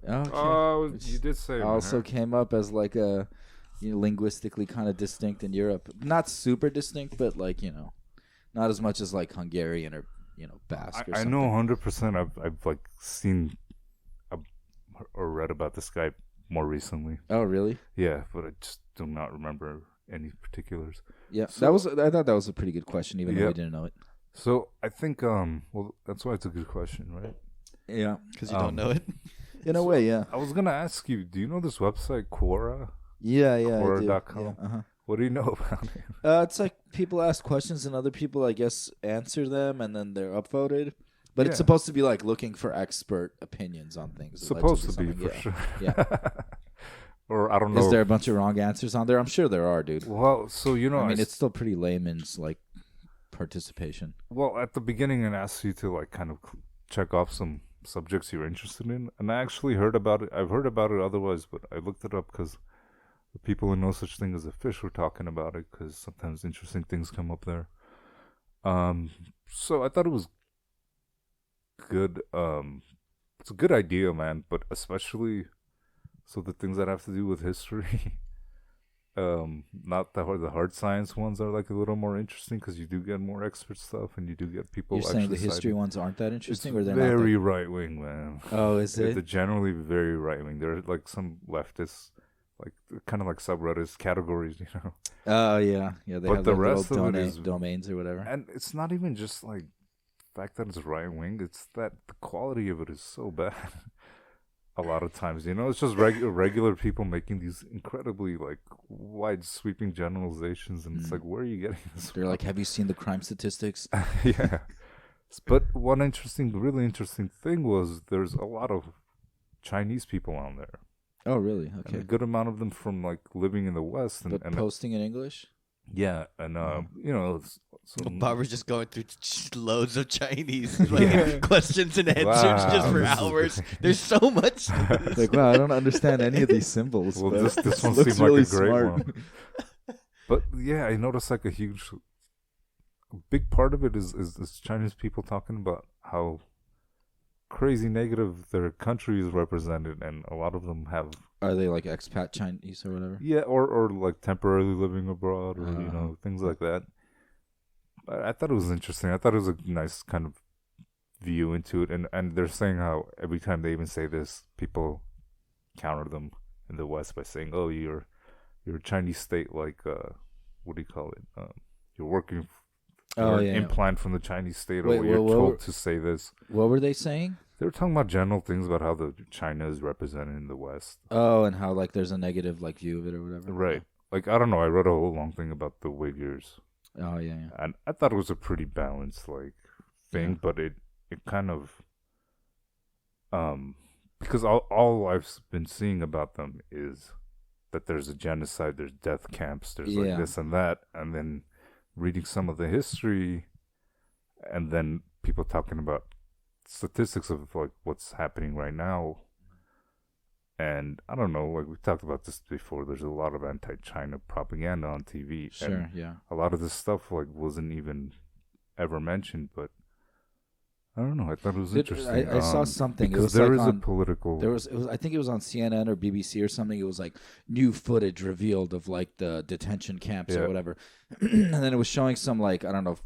Okay. Oh, you did say. Also came up as like a linguistically kind of distinct in Europe. Not super distinct, but like, not as much as like Hungarian or, Basque or something. I know 100%. I've like seen or read about this guy more recently. Oh, really? Yeah, but I just do not remember any particulars. Yeah, I thought that was a pretty good question, even though we didn't know it. So I think, well, that's why it's a good question, right? Yeah, because you don't know it. In a way, yeah. I was gonna ask you, do you know this website Quora? Yeah, Quora.com. Yeah, uh-huh. What do you know about it? It's like people ask questions and other people, I guess, answer them, and then they're upvoted. But it's supposed to be like looking for expert opinions on things. Supposed to be, for sure. Yeah. Or I don't know. Is there a bunch of wrong answers on there? I'm sure there are, dude. Well, so I mean, it's still pretty layman's like participation. Well, at the beginning, it asks you to like kind of check off some subjects you're interested in, and I actually heard about it. I've heard about it otherwise, but I looked it up because the people who know such thing as a fish were talking about it, because sometimes interesting things come up there. So I thought it was good. It's a good idea, man, but especially so the things that have to do with history. Not the hard science ones are like a little more interesting because you do get more expert stuff and you do get people. You're saying the history ones aren't that interesting, or they're very right wing, man. Oh, is it? They're generally very right wing. They're like some leftists, like kind of like subreddits categories, Oh yeah. They but have the like rest little of it is domains or whatever. And it's not even just like the fact that it's right wing. It's that the quality of it is so bad. A lot of times, it's just regular people making these incredibly like wide sweeping generalizations, and it's like, where are you getting this? They're like, have you seen the crime statistics? Yeah. But one really interesting thing was there's a lot of Chinese people on there. Oh, really? Okay. And a good amount of them from like living in the West and posting in English. Yeah, and Barbara's just going through loads of Chinese questions and answers just for hours. There's so much. Like, wow, I don't understand any of these symbols. Well, this one seemed really like a great smart. one. But yeah, I noticed like a big part of it is Chinese people talking about how crazy negative their country is represented, and a lot of them have. Are they like expat Chinese or whatever? Yeah, or like temporarily living abroad, or things like that. I thought it was interesting. I thought it was a nice kind of view into it, and they're saying how every time they even say this, people counter them in the West by saying, "Oh, you're a Chinese state, like what do you call it? You're working." Implant from the Chinese state, or you're told to say this. What were they saying? They were talking about general things about how China is represented in the West. Oh, and how like there's a negative like view of it or whatever. Right. Like, I don't know. I read a whole long thing about the Uyghurs. Oh, yeah. And I thought it was a pretty balanced like thing, but it kind of because all I've been seeing about them is that there's a genocide, there's death camps, there's like this and that, and then reading some of the history, and then people talking about statistics of like what's happening right now. And I don't know, like we talked about this before, there's a lot of anti-China propaganda on TV. Sure, and yeah. A lot of this stuff like wasn't even ever mentioned, but I don't know. I thought it was interesting. I saw something. Because there is a political. I think it was on CNN or BBC or something. It was like new footage revealed of like the detention camps or whatever, and then it was showing some like I don't know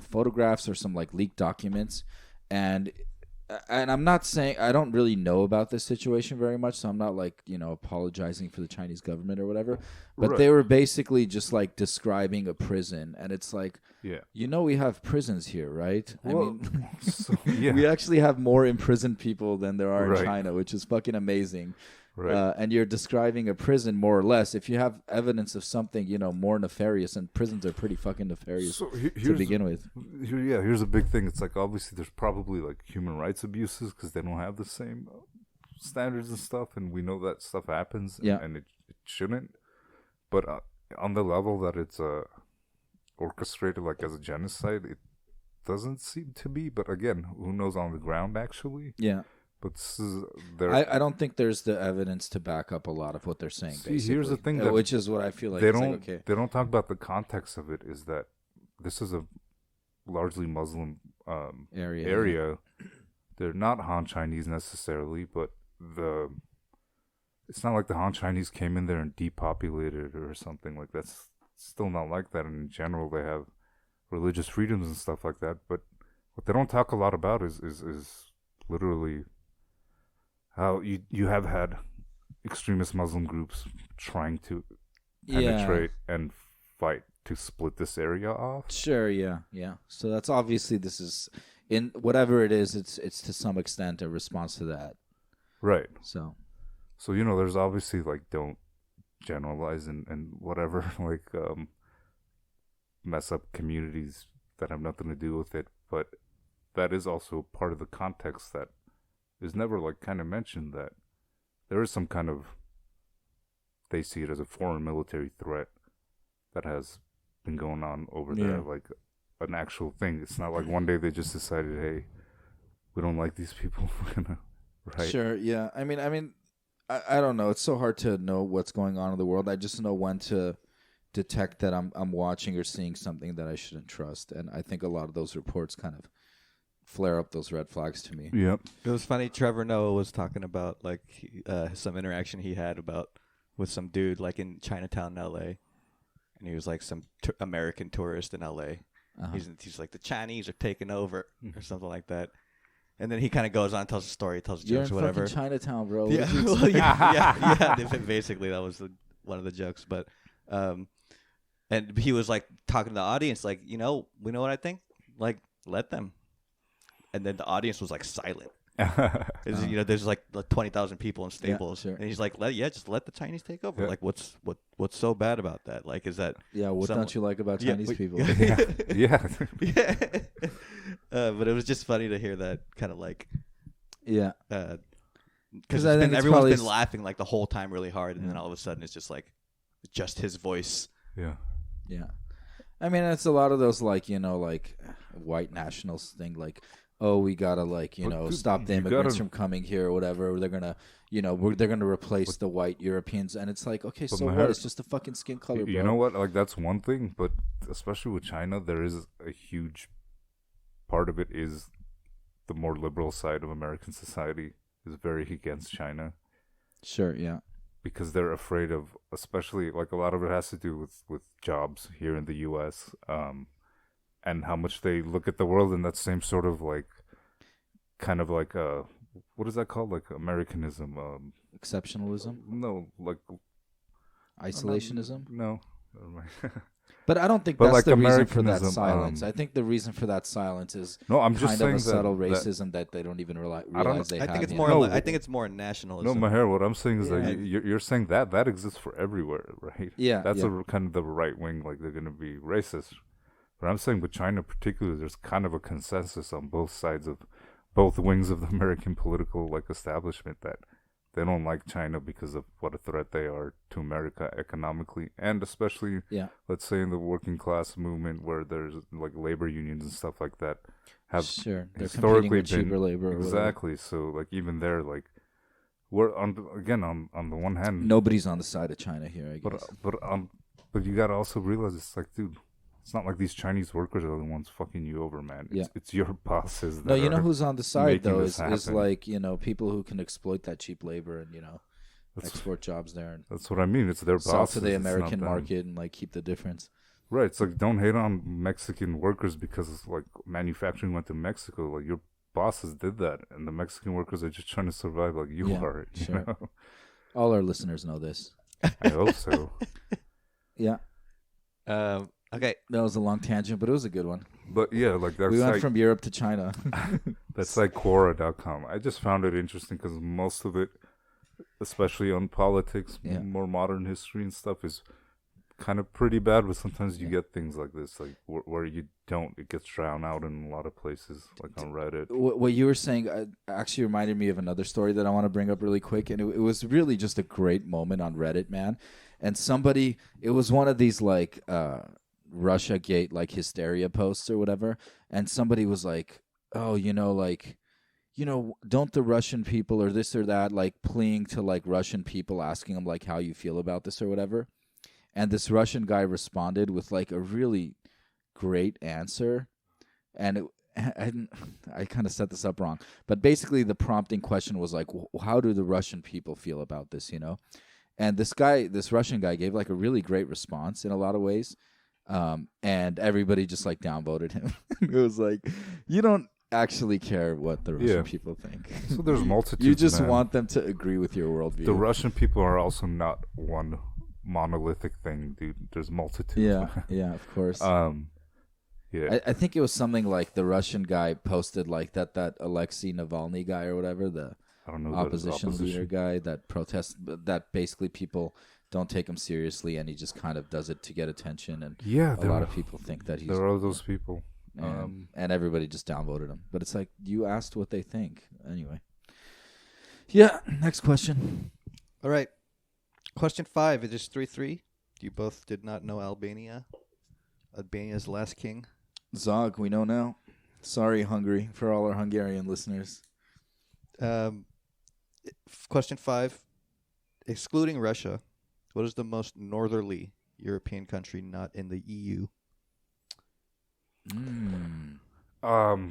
photographs or some like leaked documents, and I'm not saying I don't really know about this situation very much, so I'm not like apologizing for the Chinese government or whatever. But they were basically just like describing a prison, and it's like, we have prisons here, right? Well, I mean, we actually have more imprisoned people than there are in China, which is fucking amazing. Right. And you're describing a prison more or less. If you have evidence of something, more nefarious, and prisons are pretty fucking nefarious to begin with. Here's a big thing. It's like obviously there's probably like human rights abuses because they don't have the same standards and stuff, and we know that stuff happens, and it shouldn't. But on the level that it's orchestrated like as a genocide, it doesn't seem to be. But again, who knows on the ground actually? Yeah. But I don't think there's the evidence to back up a lot of what they're saying. See, basically. here's the thing, which is what I feel like they they don't talk about the context of it. Is that this is a largely Muslim area. They're not Han Chinese necessarily, but it's not like the Han Chinese came in there and depopulated or something like that's still not like that. And in general, they have religious freedoms and stuff like that. But what they don't talk a lot about is literally how you have had extremist Muslim groups trying to penetrate and fight to split this area off. Sure, yeah. So that's obviously this is in whatever it is. It's to some extent a response to that, right? So there's obviously like don't generalize and whatever like mess up communities that have nothing to do with it, but that is also part of the context that is never like kind of mentioned, that there is some kind of, they see it as a foreign military threat that has been going on over there, like an actual thing. It's not like one day they just decided, hey, we don't like these people, we're gonna, right? Sure, yeah. I mean, I don't know. It's so hard to know what's going on in the world. I just know when to detect that I'm watching or seeing something that I shouldn't trust, and I think a lot of those reports kind of flare up those red flags to me. Yep. It was funny. Trevor Noah was talking about like some interaction he had with some dude like in Chinatown, L.A., and he was like some American tourist in L.A. He's like, the Chinese are taking over or something like that. And then he kind of goes on, tells a story, tells jokes, whatever. You're in fucking Chinatown, bro. Yeah, well, yeah. Basically, that was one of the jokes. But, and he was like talking to the audience, like, we know what I think. Like, let them. And then the audience was like silent. There's like 20,000 people in Staples, and he's like, just let the Chinese take over. Yeah. Like, what's so bad about that? Like, is that what don't you like about Chinese people? Yeah. But it was just funny to hear that kind of like, because I think everyone's been laughing like the whole time really hard, and then all of a sudden it's just like just his voice. Yeah. I mean, it's a lot of those like white nationals thing, like, oh, we gotta stop the immigrants from coming here or whatever. They're gonna they're gonna replace the white Europeans, and it's like, okay, so what? It's just a fucking skin color, bro. You know what? Like, that's one thing, but especially with China, there is a huge part of it is the more liberal side of American society is very against China. Sure, yeah. Because they're afraid of, especially like a lot of it has to do with jobs here in the U.S. And how much they look at the world in that same sort of like, kind of like what is that called? Like Americanism, exceptionalism? No, like isolationism? No. But I don't think that's the reason for that silence. I think the reason for that silence is I'm just saying a subtle racism that they don't even realize they have. I think it's more. I think it's more nationalism. No, Maher, what I'm saying is that you're saying that exists for everywhere, right? Yeah, that's a kind of the right wing, like they're going to be racist. But I'm saying with China particularly, there's kind of a consensus on both sides of both wings of the American political like establishment that they don't like China because of what a threat they are to America economically, and especially, let's say, in the working class movement where there's like labor unions and stuff like that have historically been cheaper labor. Exactly. So like even there, like we're on the one hand, nobody's on the side of China here, I guess. But you gotta also realize it's like, dude, it's not like these Chinese workers are the ones fucking you over, man. It's your bosses. No, you know who's on the side though is like people who can exploit that cheap labor and export jobs there. And that's what I mean. It's their bosses. Sell to the American market and like keep the difference. Right. It's like, don't hate on Mexican workers because like manufacturing went to Mexico. Like your bosses did that, and the Mexican workers are just trying to survive like you are. You know? All our listeners know this. I hope so. Yeah. Okay, that was a long tangent, but it was a good one. But yeah, like that's we went from Europe to China. That's like Quora.com. I just found it interesting because most of it, especially on politics, more modern history and stuff, is kind of pretty bad. But sometimes you get things like this, like where you don't, it gets drowned out in a lot of places, like on Reddit. What you were saying actually reminded me of another story that I want to bring up really quick, and it was really just a great moment on Reddit, man. And it was one of these like Russiagate like hysteria posts or whatever, and somebody was like, oh, like don't the Russian people or this or that, like pleading to like Russian people, asking them like how you feel about this or whatever. And this Russian guy responded with like a really great answer. And I kind of set this up wrong. But basically the prompting question was like, how do the Russian people feel about this, And this Russian guy gave like a really great response in a lot of ways. And everybody just like downvoted him. It was like, you don't actually care what the Russian people think. So there's multitudes. You just want them to agree with your worldview. The Russian people are also not one monolithic thing, dude. There's multitudes. Yeah, of course. Yeah. I think it was something like the Russian guy posted like that Alexei Navalny guy or whatever, the opposition leader guy that protests, that basically people don't take him seriously, and he just kind of does it to get attention. And a lot of people think that he's... There are those people. And everybody just downvoted him. But it's like, you asked what they think. Anyway. Yeah, next question. All right. Question 5. It is 3-3. You both did not know Albania. Albania's last king. Zog, we know now. Sorry, Hungary, for all our Hungarian listeners. Question 5. Excluding Russia, what is the most northerly European country not in the EU?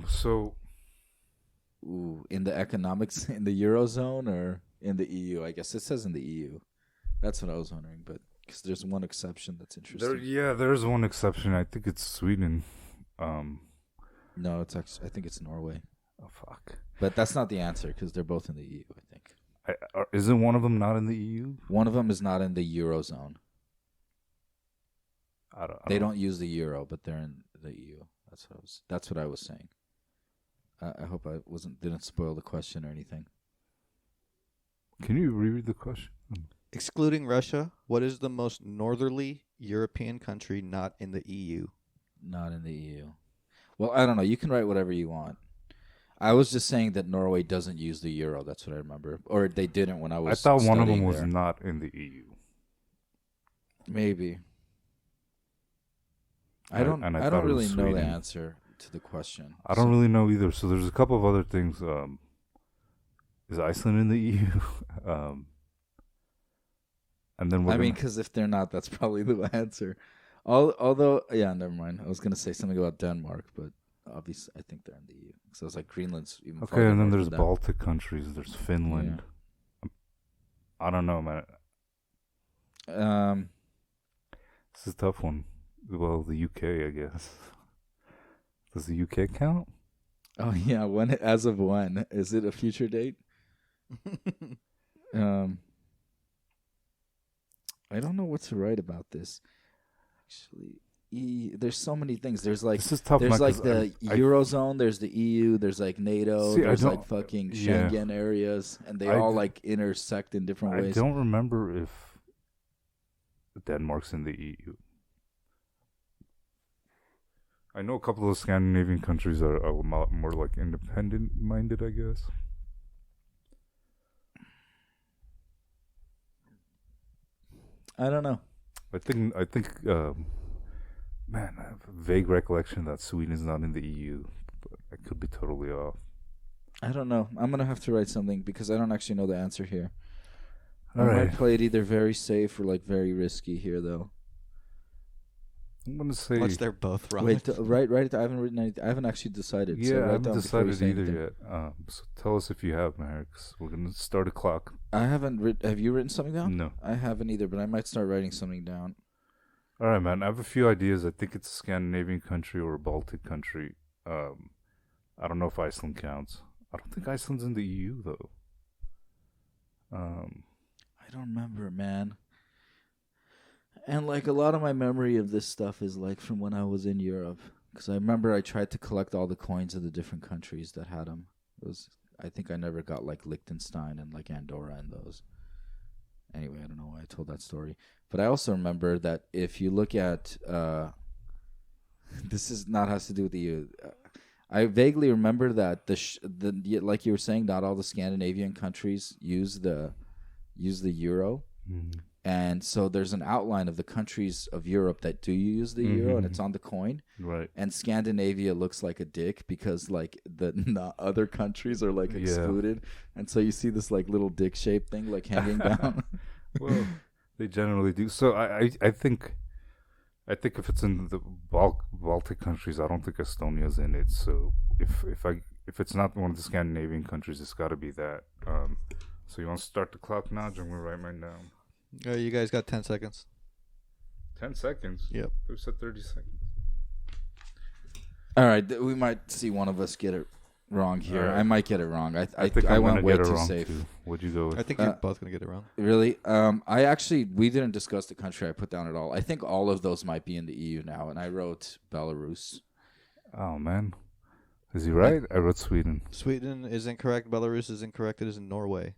So, in the economics, in the Eurozone or in the EU? I guess it says in the EU. That's what I was wondering, but because there's one exception that's interesting. There's one exception. I think it's Sweden. No, it's actually, I think it's Norway. Oh, fuck. But that's not the answer because they're both in the EU, I think. Isn't one of them not in the EU? One of them is not in the Eurozone. They don't use the euro, but they're in the EU. That's what I was saying. I hope I didn't spoil the question or anything. Can you reread the question? Excluding Russia, what is the most northerly European country not in the EU? Not in the EU. Well, I don't know. You can write whatever you want. I was just saying that Norway doesn't use the euro. That's what I remember. Or they didn't when I was I thought one of them was there. not in the EU. Maybe. I don't really know the answer to the question. I don't really know either. So there's a couple of other things. Is Iceland in the EU? And then because if they're not, that's probably the answer. Although, never mind. I was going to say something about Denmark, but obviously I think they're in the EU. So it's like Greenland's even okay, and then there's Baltic countries. There's Finland. Yeah. I don't know, man. This is a tough one. Well, the UK, I guess. Does the UK count? Oh yeah, as of when? Is it a future date? I don't know what to write about this. Actually, there's so many things. There's like this is tough, there's like the Eurozone, there's the EU, there's like NATO, there's like fucking Schengen areas, and they all like intersect in different ways. I don't remember if Denmark's in the EU. I know a couple of Scandinavian countries are more like independent-minded, I guess. I don't know. I think, man, I have a vague recollection that Sweden is not in the EU, but I could be totally off. I don't know. I'm gonna have to write something because I don't actually know the answer here. I might play it either very safe or like very risky here, though. I'm gonna say. What's they're both wrong? Wait, right. I haven't written anything. I haven't actually decided. Yeah, so I haven't decided either anything. yet. So tell us if you have, Maher, 'cause we're gonna start a clock. I haven't. Have you written something down? No, I haven't either. But I might start writing something down. All right, man. I have a few ideas. I think it's a Scandinavian country or a Baltic country. I don't know if Iceland counts. I don't think Iceland's in the EU though. I don't remember, man. And like a lot of my memory of this stuff is like from when I was in Europe, because I remember I tried to collect all the coins of the different countries that had them. I think I never got like Liechtenstein and like Andorra and those. Anyway, I don't know why I told that story, but I also remember that if you look at this is not has to do with the EU. I vaguely remember that like you were saying, not all the Scandinavian countries use the euro. Mm-hmm. And so there's an outline of the countries of Europe that do use the euro, and it's on the coin. Right. And Scandinavia looks like a dick because like the other countries are like excluded, and so you see this like little dick shaped thing like hanging down. Well, they generally do. So I think if it's in the Baltic countries, I don't think Estonia's in it. So if it's not one of the Scandinavian countries, it's got to be that. So you want to start the clock now? I'm gonna write mine down. You guys got 10 seconds. 10 seconds? Yep. They said 30 seconds. All right, we might see one of us get it wrong here. Right. I might get it wrong. I think I went way too safe. Too. What'd you go with? I think you're both going to get it wrong. Really? We didn't discuss the country I put down at all. I think all of those might be in the EU now, and I wrote Belarus. Oh, man. Is he right? I wrote Sweden. Sweden is incorrect. Belarus is incorrect. It is in Norway.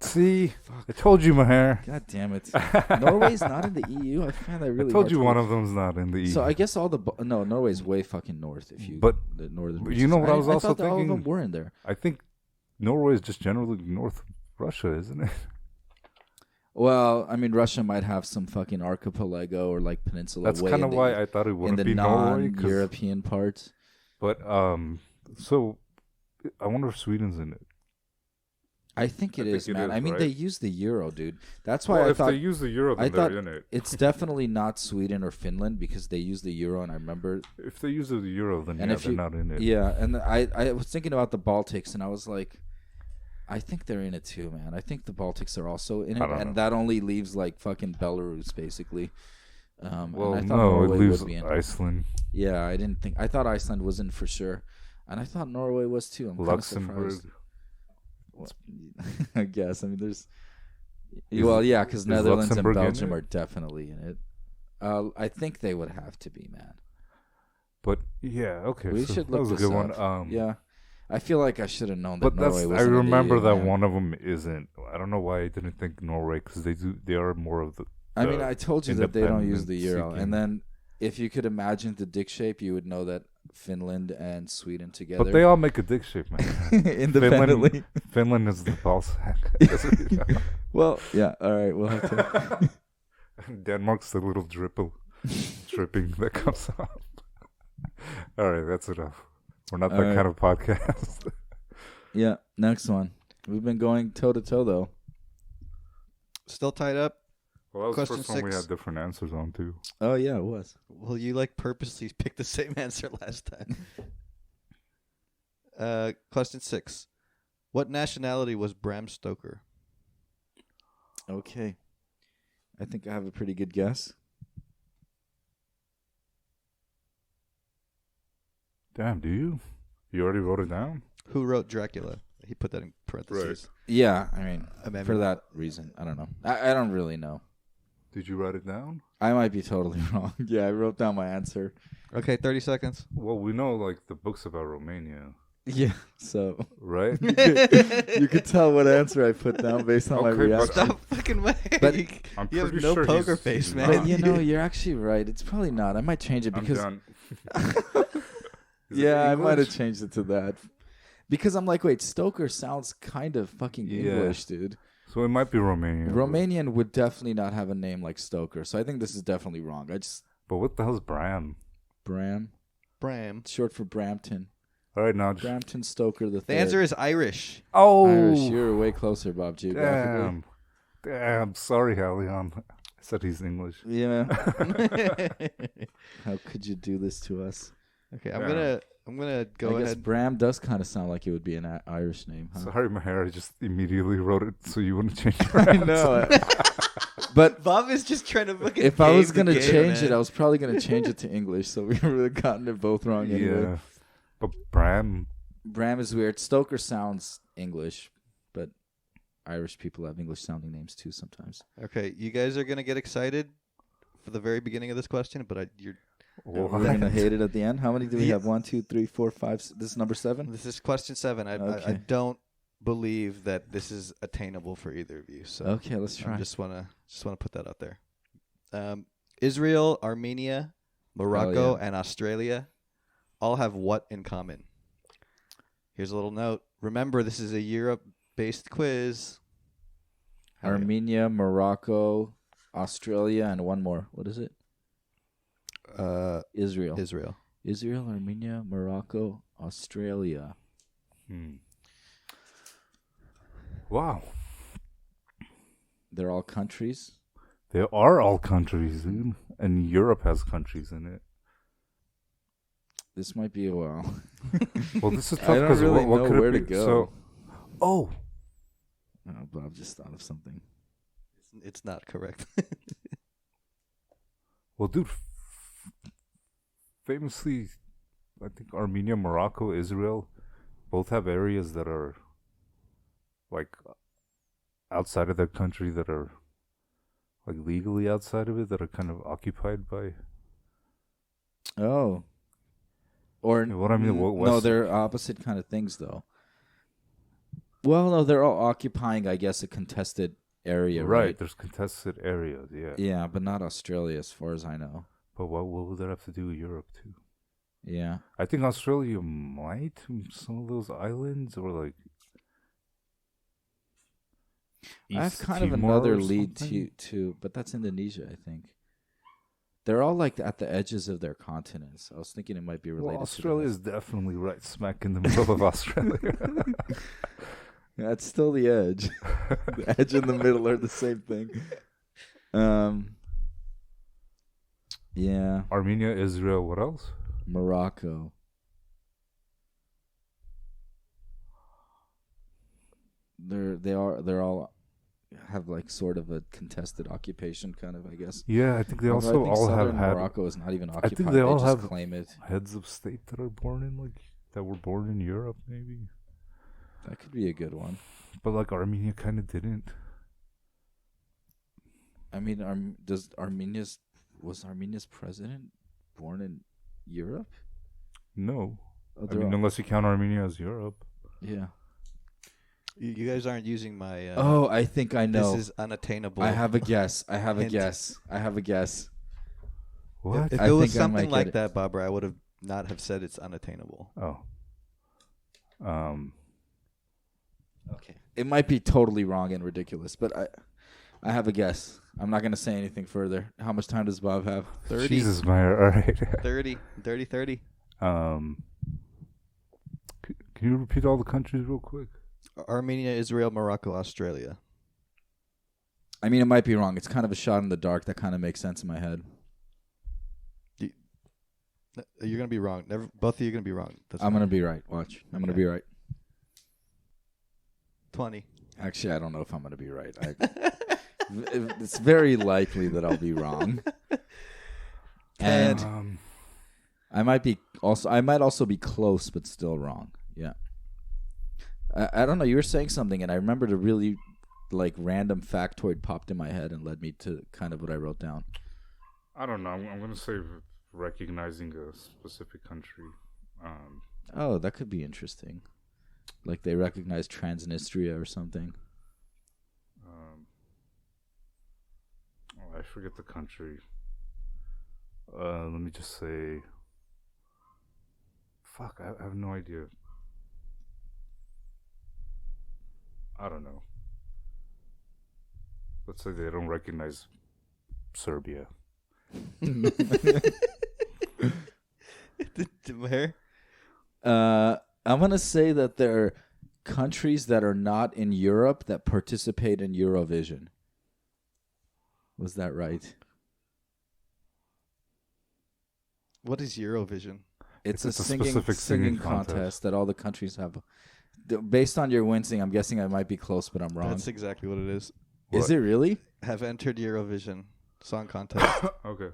See, fuck. I told you, Maher. God damn it! Norway's not in the EU. I find that really. I told you one of them's not in the EU. So I guess Norway's way fucking north. If you the northern. You know what I was also thought thinking? All of them were in there. I think Norway is just generally north of Russia, isn't it? Well, I mean, Russia might have some fucking archipelago or like peninsula. That's kind of why I thought it wouldn't be Norway. In the non-European parts. But so I wonder if Sweden's in it. I think it is, man. I mean, right? They use the euro, dude. That's why I thought... if they use the euro, then they're in it. It's definitely not Sweden or Finland because they use the euro, and I remember... If they use the euro, then they're not in it. Yeah, and I was thinking about the Baltics, and I was like, I think they're in it too, man. I think the Baltics are also in it, and that only leaves, like, fucking Belarus, basically. Well, and I thought no, Norway it leaves would be in Iceland. Yeah, I thought Iceland was in for sure. And I thought Norway was too. I'm Luxembourg. Well, I guess. I mean, there's... Well, yeah, because Netherlands Luxembourg and Belgium are definitely in it. I think they would have to be, man. But, yeah, okay. We should look this up. One. Yeah. I feel like I should have known that Norway was. I remember that one of them isn't. I don't know why I didn't think Norway, because they are more of the... I mean, I told you that they don't use the euro. And then if you could imagine the dick shape, you would know that Finland and Sweden together. But they all make a dick shape, man. Independently. Finland is the ball sack. Well, yeah. All right. We'll have to. Denmark's the little dripping that comes off. All right, that's enough. We're not that kind of podcast. Yeah. Next one. We've been going toe to toe though. Still tied up. Well, that was Question the first one we had different answers on, too. Oh, yeah, it was. Well, you, purposely picked the same answer last time. Question 6. What nationality was Bram Stoker? Okay. I think I have a pretty good guess. Damn, do you? You already wrote it down? Who wrote Dracula? He put that in parentheses. Right. Yeah, I mean, for that reason. I don't know. I don't really know. Did you write it down? I might be totally wrong. Yeah, I wrote down my answer. Okay, 30 seconds. Well, we know, the books about Romania. Yeah, so... Right? You could tell what answer I put down based on my reaction. Stop fucking way. But you have no poker face, man. But, you're actually right. It's probably not. I might change it because... I'm done. Yeah, I might have changed it to that. Because I'm like, wait, Stoker sounds kind of fucking English, dude. So it might be Romanian. Romanian would definitely not have a name like Stoker, so I think this is definitely wrong. But what the hell is Bram? Bram. Short for Brampton. All right, now. Brampton Stoker the third. The answer is Irish. Oh. Irish. You're way closer, Bob, geographically. Damn. Sorry, Hallion. I said he's English. Yeah. How could you do this to us? Okay, I'm gonna go ahead. I guess Bram does kind of sound like it would be an Irish name. Huh? Sorry, Maher. I just immediately wrote it so you wouldn't change your I know. But Bob is just trying to look at. If I was gonna change it, I was probably gonna change it to English, so we would have gotten it both wrong anyway. Yeah, but Bram is weird. Stoker sounds English, but Irish people have English sounding names too sometimes. Okay, you guys are gonna get excited for the very beginning of this question, but you're. We're gonna hate it at the end. How many do we have? 1, 2, 3, 4, 5. This is number 7. This is question 7. I don't believe that this is attainable for either of you. So okay, let's try. I just wanna put that out there. Israel, Armenia, Morocco, and Australia all have what in common? Here's a little note. Remember, this is a Europe-based quiz. Armenia, Morocco, Australia, and one more. What is it? Israel. Israel, Armenia, Morocco, Australia. Wow. They're all countries? They are all countries, dude. And Europe has countries in it. This might be a while. Well, this is tough I don't because really what know could where it to be? go. Oh, But I've just thought of something. It's not correct. well, dude. Famously, I think Armenia, Morocco, Israel, both have areas that are like outside of their country that are like legally outside of it that are kind of occupied by. Oh. Or what I mean, no, they're opposite kind of things, though. Well, no, they're all occupying, I guess, a contested area, right? There's contested areas, yeah. Yeah, but not Australia, as far as I know. But what would that have to do with Europe, too? Yeah. I think Australia might, some of those islands, or like East I have kind of another lead to, but that's Indonesia, I think. They're all like at the edges of their continents. I was thinking it might be related. Well, Australia is definitely right smack in the middle of Australia. That's still the edge. The edge and the middle are the same thing. Yeah. Armenia, Israel, what else? Morocco. They're all have like sort of a contested occupation, kind of, I guess. Yeah, I think they also all have had. All is not even occupied. I think they all have claim it. Heads of state that are born in that were born in Europe, maybe. That could be a good one. But like Armenia kind of didn't. I mean, was Armenia's president born in Europe? No, I mean unless you count Armenia as Europe. Yeah. You guys aren't using my... I think I know. This is unattainable. I have a guess. I have a guess. What? If it was something like that, Barbara, I would have not have said it's unattainable. Oh. Okay. It might be totally wrong and ridiculous, but I have a guess. I'm not going to say anything further. How much time does Bob have? 30. Jesus, Meyer. All right. 30. 30. Can you repeat all the countries real quick? Armenia, Israel, Morocco, Australia. I mean, it might be wrong. It's kind of a shot in the dark that kind of makes sense in my head. You're going to be wrong. Both of you are going to be wrong. I'm going to be right. Watch. I'm going to be right. 20. Actually, I don't know if I'm going to be right. It's very likely that I'll be wrong. And I might also be close, but still wrong. Yeah. I don't know. You were saying something, and I remembered a really random factoid popped in my head and led me to kind of what I wrote down. I don't know. I'm going to say recognizing a specific country. Oh, that could be interesting. Like they recognize Transnistria or something. I forget the country. Let me just say. Fuck, I have no idea. I don't know. Let's say they don't recognize Serbia. Where? I'm going to say that there are countries that are not in Europe that participate in Eurovision. Was that right? What is Eurovision? It's a singing contest that all the countries have. Based on your wincing, I'm guessing I might be close, but I'm wrong. That's exactly what it is. Is it really? Have entered Eurovision Song Contest. Okay.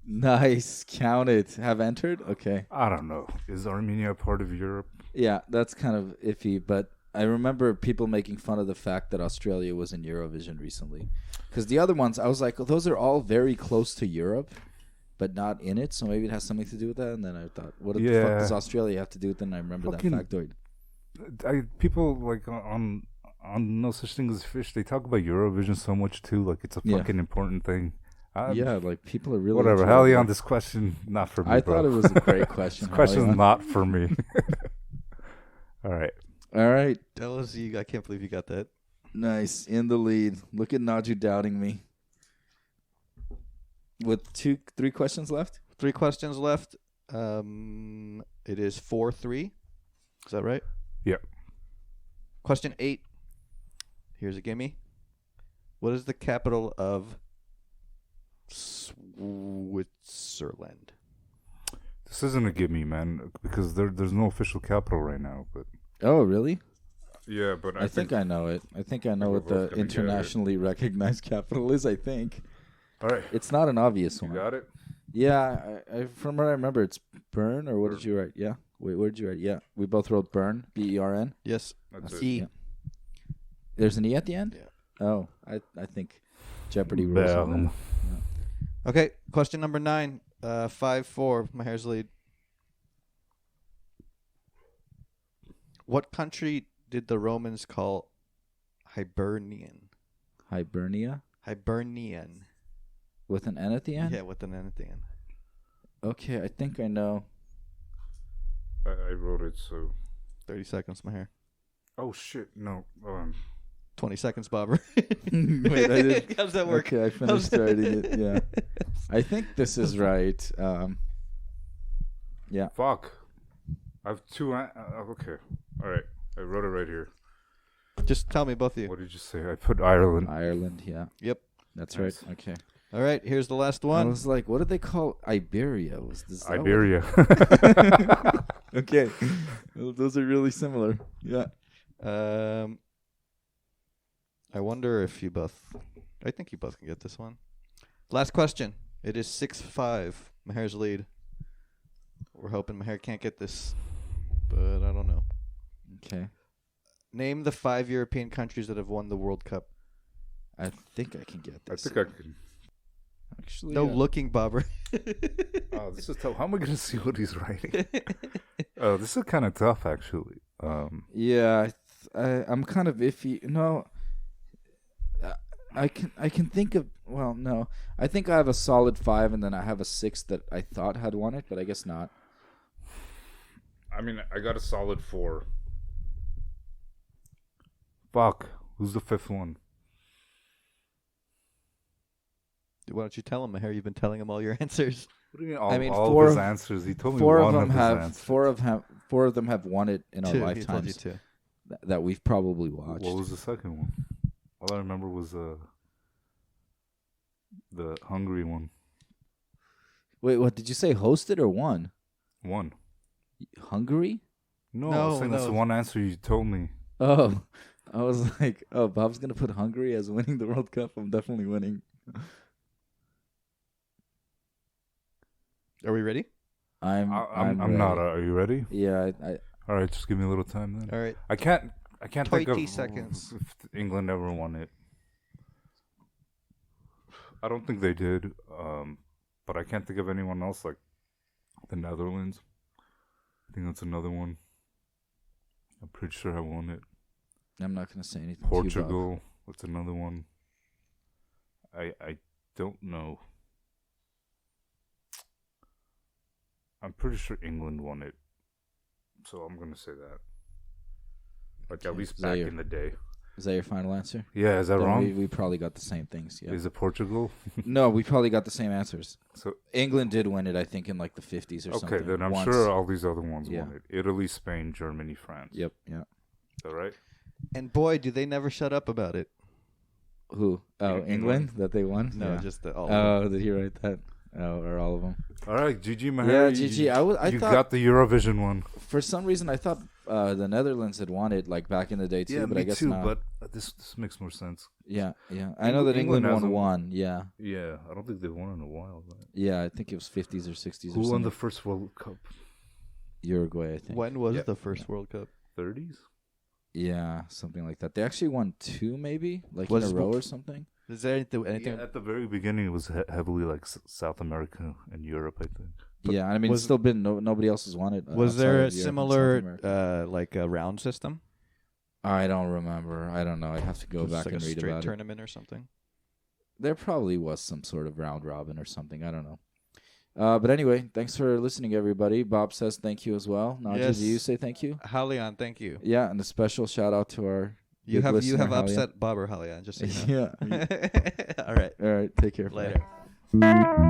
Nice. Count it. Have entered? Okay. I don't know. Is Armenia a part of Europe? Yeah, that's kind of iffy, but I remember people making fun of the fact that Australia was in Eurovision recently. Because the other ones, I was like, those are all very close to Europe, but not in it, so maybe it has something to do with that. And then I thought, what the fuck does Australia have to do with it? And I remember that factoid. People on No Such Thing as Fish, they talk about Eurovision so much too, like it's a fucking important thing. People are really whatever. Hallion, this question not for me. I thought it was a great question. This question's not for me. All right. All right. Tell us, I can't believe you got that. Nice. In the lead. Look at Naju doubting me. With 3 questions left? 3 questions left. It is 4-3. Is that right? Yep. Question 8. Here's a gimme. What is the capital of Switzerland? This isn't a gimme, man, because there's no official capital right now. But Oh, really? yeah, but I think I know it. I think I know what the internationally recognized capital is, I think. All right. It's not an obvious one. You got it? Yeah, I from what I remember, it's Bern, or what did you write? Yeah. Wait, where did you write? Yeah, we both wrote Bern, B-E-R-N. Yes. That's it. E. Yeah. There's an E at the end? Yeah. Oh, I think Jeopardy rules. Bern. Okay, question number 9. 5-4. Maher's lead. What country did the Romans call Hibernian? Hibernia? Hibernian. With an N at the end? Yeah, with an N at the end. Okay, I think I know. I wrote it, so... 30 seconds, Maher. Oh, shit, no. 20 seconds, Bobber. Wait, I did. How does that work? Okay, I finished writing it, yeah. I think this is right. Yeah. Fuck. I have 2... okay. All right. I wrote it right here. Just tell me, both of you. What did you say? I put Ireland. Ireland, yeah. Yep. That's Nice. right. Okay. All right, here's the last I one. was like, what did they call Iberia? Was this Iberia. Okay. Well, those are really similar. Yeah. I wonder if you both... I think you both can get this one. Last question. It is 6-5. Maher's lead. We're hoping Maher can't get this, but I don't know. Okay. Name the 5 European countries that have won the World Cup. I think I can get I this. think I can... Actually, No looking, Bobber. Oh, this is tough. How am I going to see what he's writing? Oh, this is kind of tough, actually. Yeah, I'm kind of iffy. No, I can think of. Well, no, I think I have a solid 5, and then I have a 6 that I thought had won it, but I guess not. I mean, I got a solid 4. Fuck. Who's the 5th one? Why don't you tell him, Maher? You've been telling him all your answers. What do you mean? All all of his answers. He told me 4 one of them his have answers. 4 of them have won it in our 2. He told you lifetimes 2. that we've probably watched. What was the second one? All I remember was the Hungary one. Wait, what did you say? Hosted or won? One. Hungary? No, I No, was saying that's the one answer you told me. Oh, I was like, oh, Bob's gonna put Hungary as winning the World Cup. I'm definitely winning. Are we ready? I'm not. ready. Are you ready? Yeah, All right, just give me a little time then. All right. I can't think 20 of seconds. if England ever won it. I don't think they did. But I can't think of anyone else like the Netherlands. I think that's another one. I'm pretty sure I won it. I'm not gonna say anything. Portugal. What's another one? I don't know. I'm pretty sure England won it. So I'm going to say that. Like, at least back in the day. Is that your final answer? Yeah, is that wrong? We probably got the same things. Yeah. Is it Portugal? No, we probably got the same answers. So England did win it, I think, in like the 50s or something. Okay, then I'm once. sure all these other ones Yeah. won it. Italy, Spain, Germany, France. Yep, yeah. Is that right? And boy, do they never shut up about it. Who? Oh, England? That they won? No, Yeah. just the all. Oh, did he write that? Oh, or all of them? All right, GG Maher. Yeah, GG. I you thought, got the Eurovision one. for some reason, I thought the Netherlands had won it like back in the day too, Yeah, but me I guess too, not. but this makes more sense. Yeah, yeah. I know that England hasn't won. Yeah, Yeah, I don't think they've won in a while. Right? yeah. I think it was 50s or 60s. Who or won something. the first World Cup? Uruguay, I think. When was the first World Cup? 30s? Yeah, something like that. They actually won 2, maybe, like Was in a row or something. Is there anything? Yeah, at the very beginning, it was heavily like South America and Europe, I think. But yeah, I mean, it's still been nobody else has won it. Was outside there of a Europe and South similar, America. like a round system? I don't remember. I don't know. I'd have to go Just back like and a read straight about it. tournament or something? There probably was some sort of round robin or something. I don't know. But anyway, thanks for listening, everybody. Bob says thank you as well. Naji, Yes. do you say thank you? Hallion, thank you. Yeah, and a special shout out to our You have upset Bob or Hallion, just so you know. Yeah. All right. All right. Take care. Later. Bye.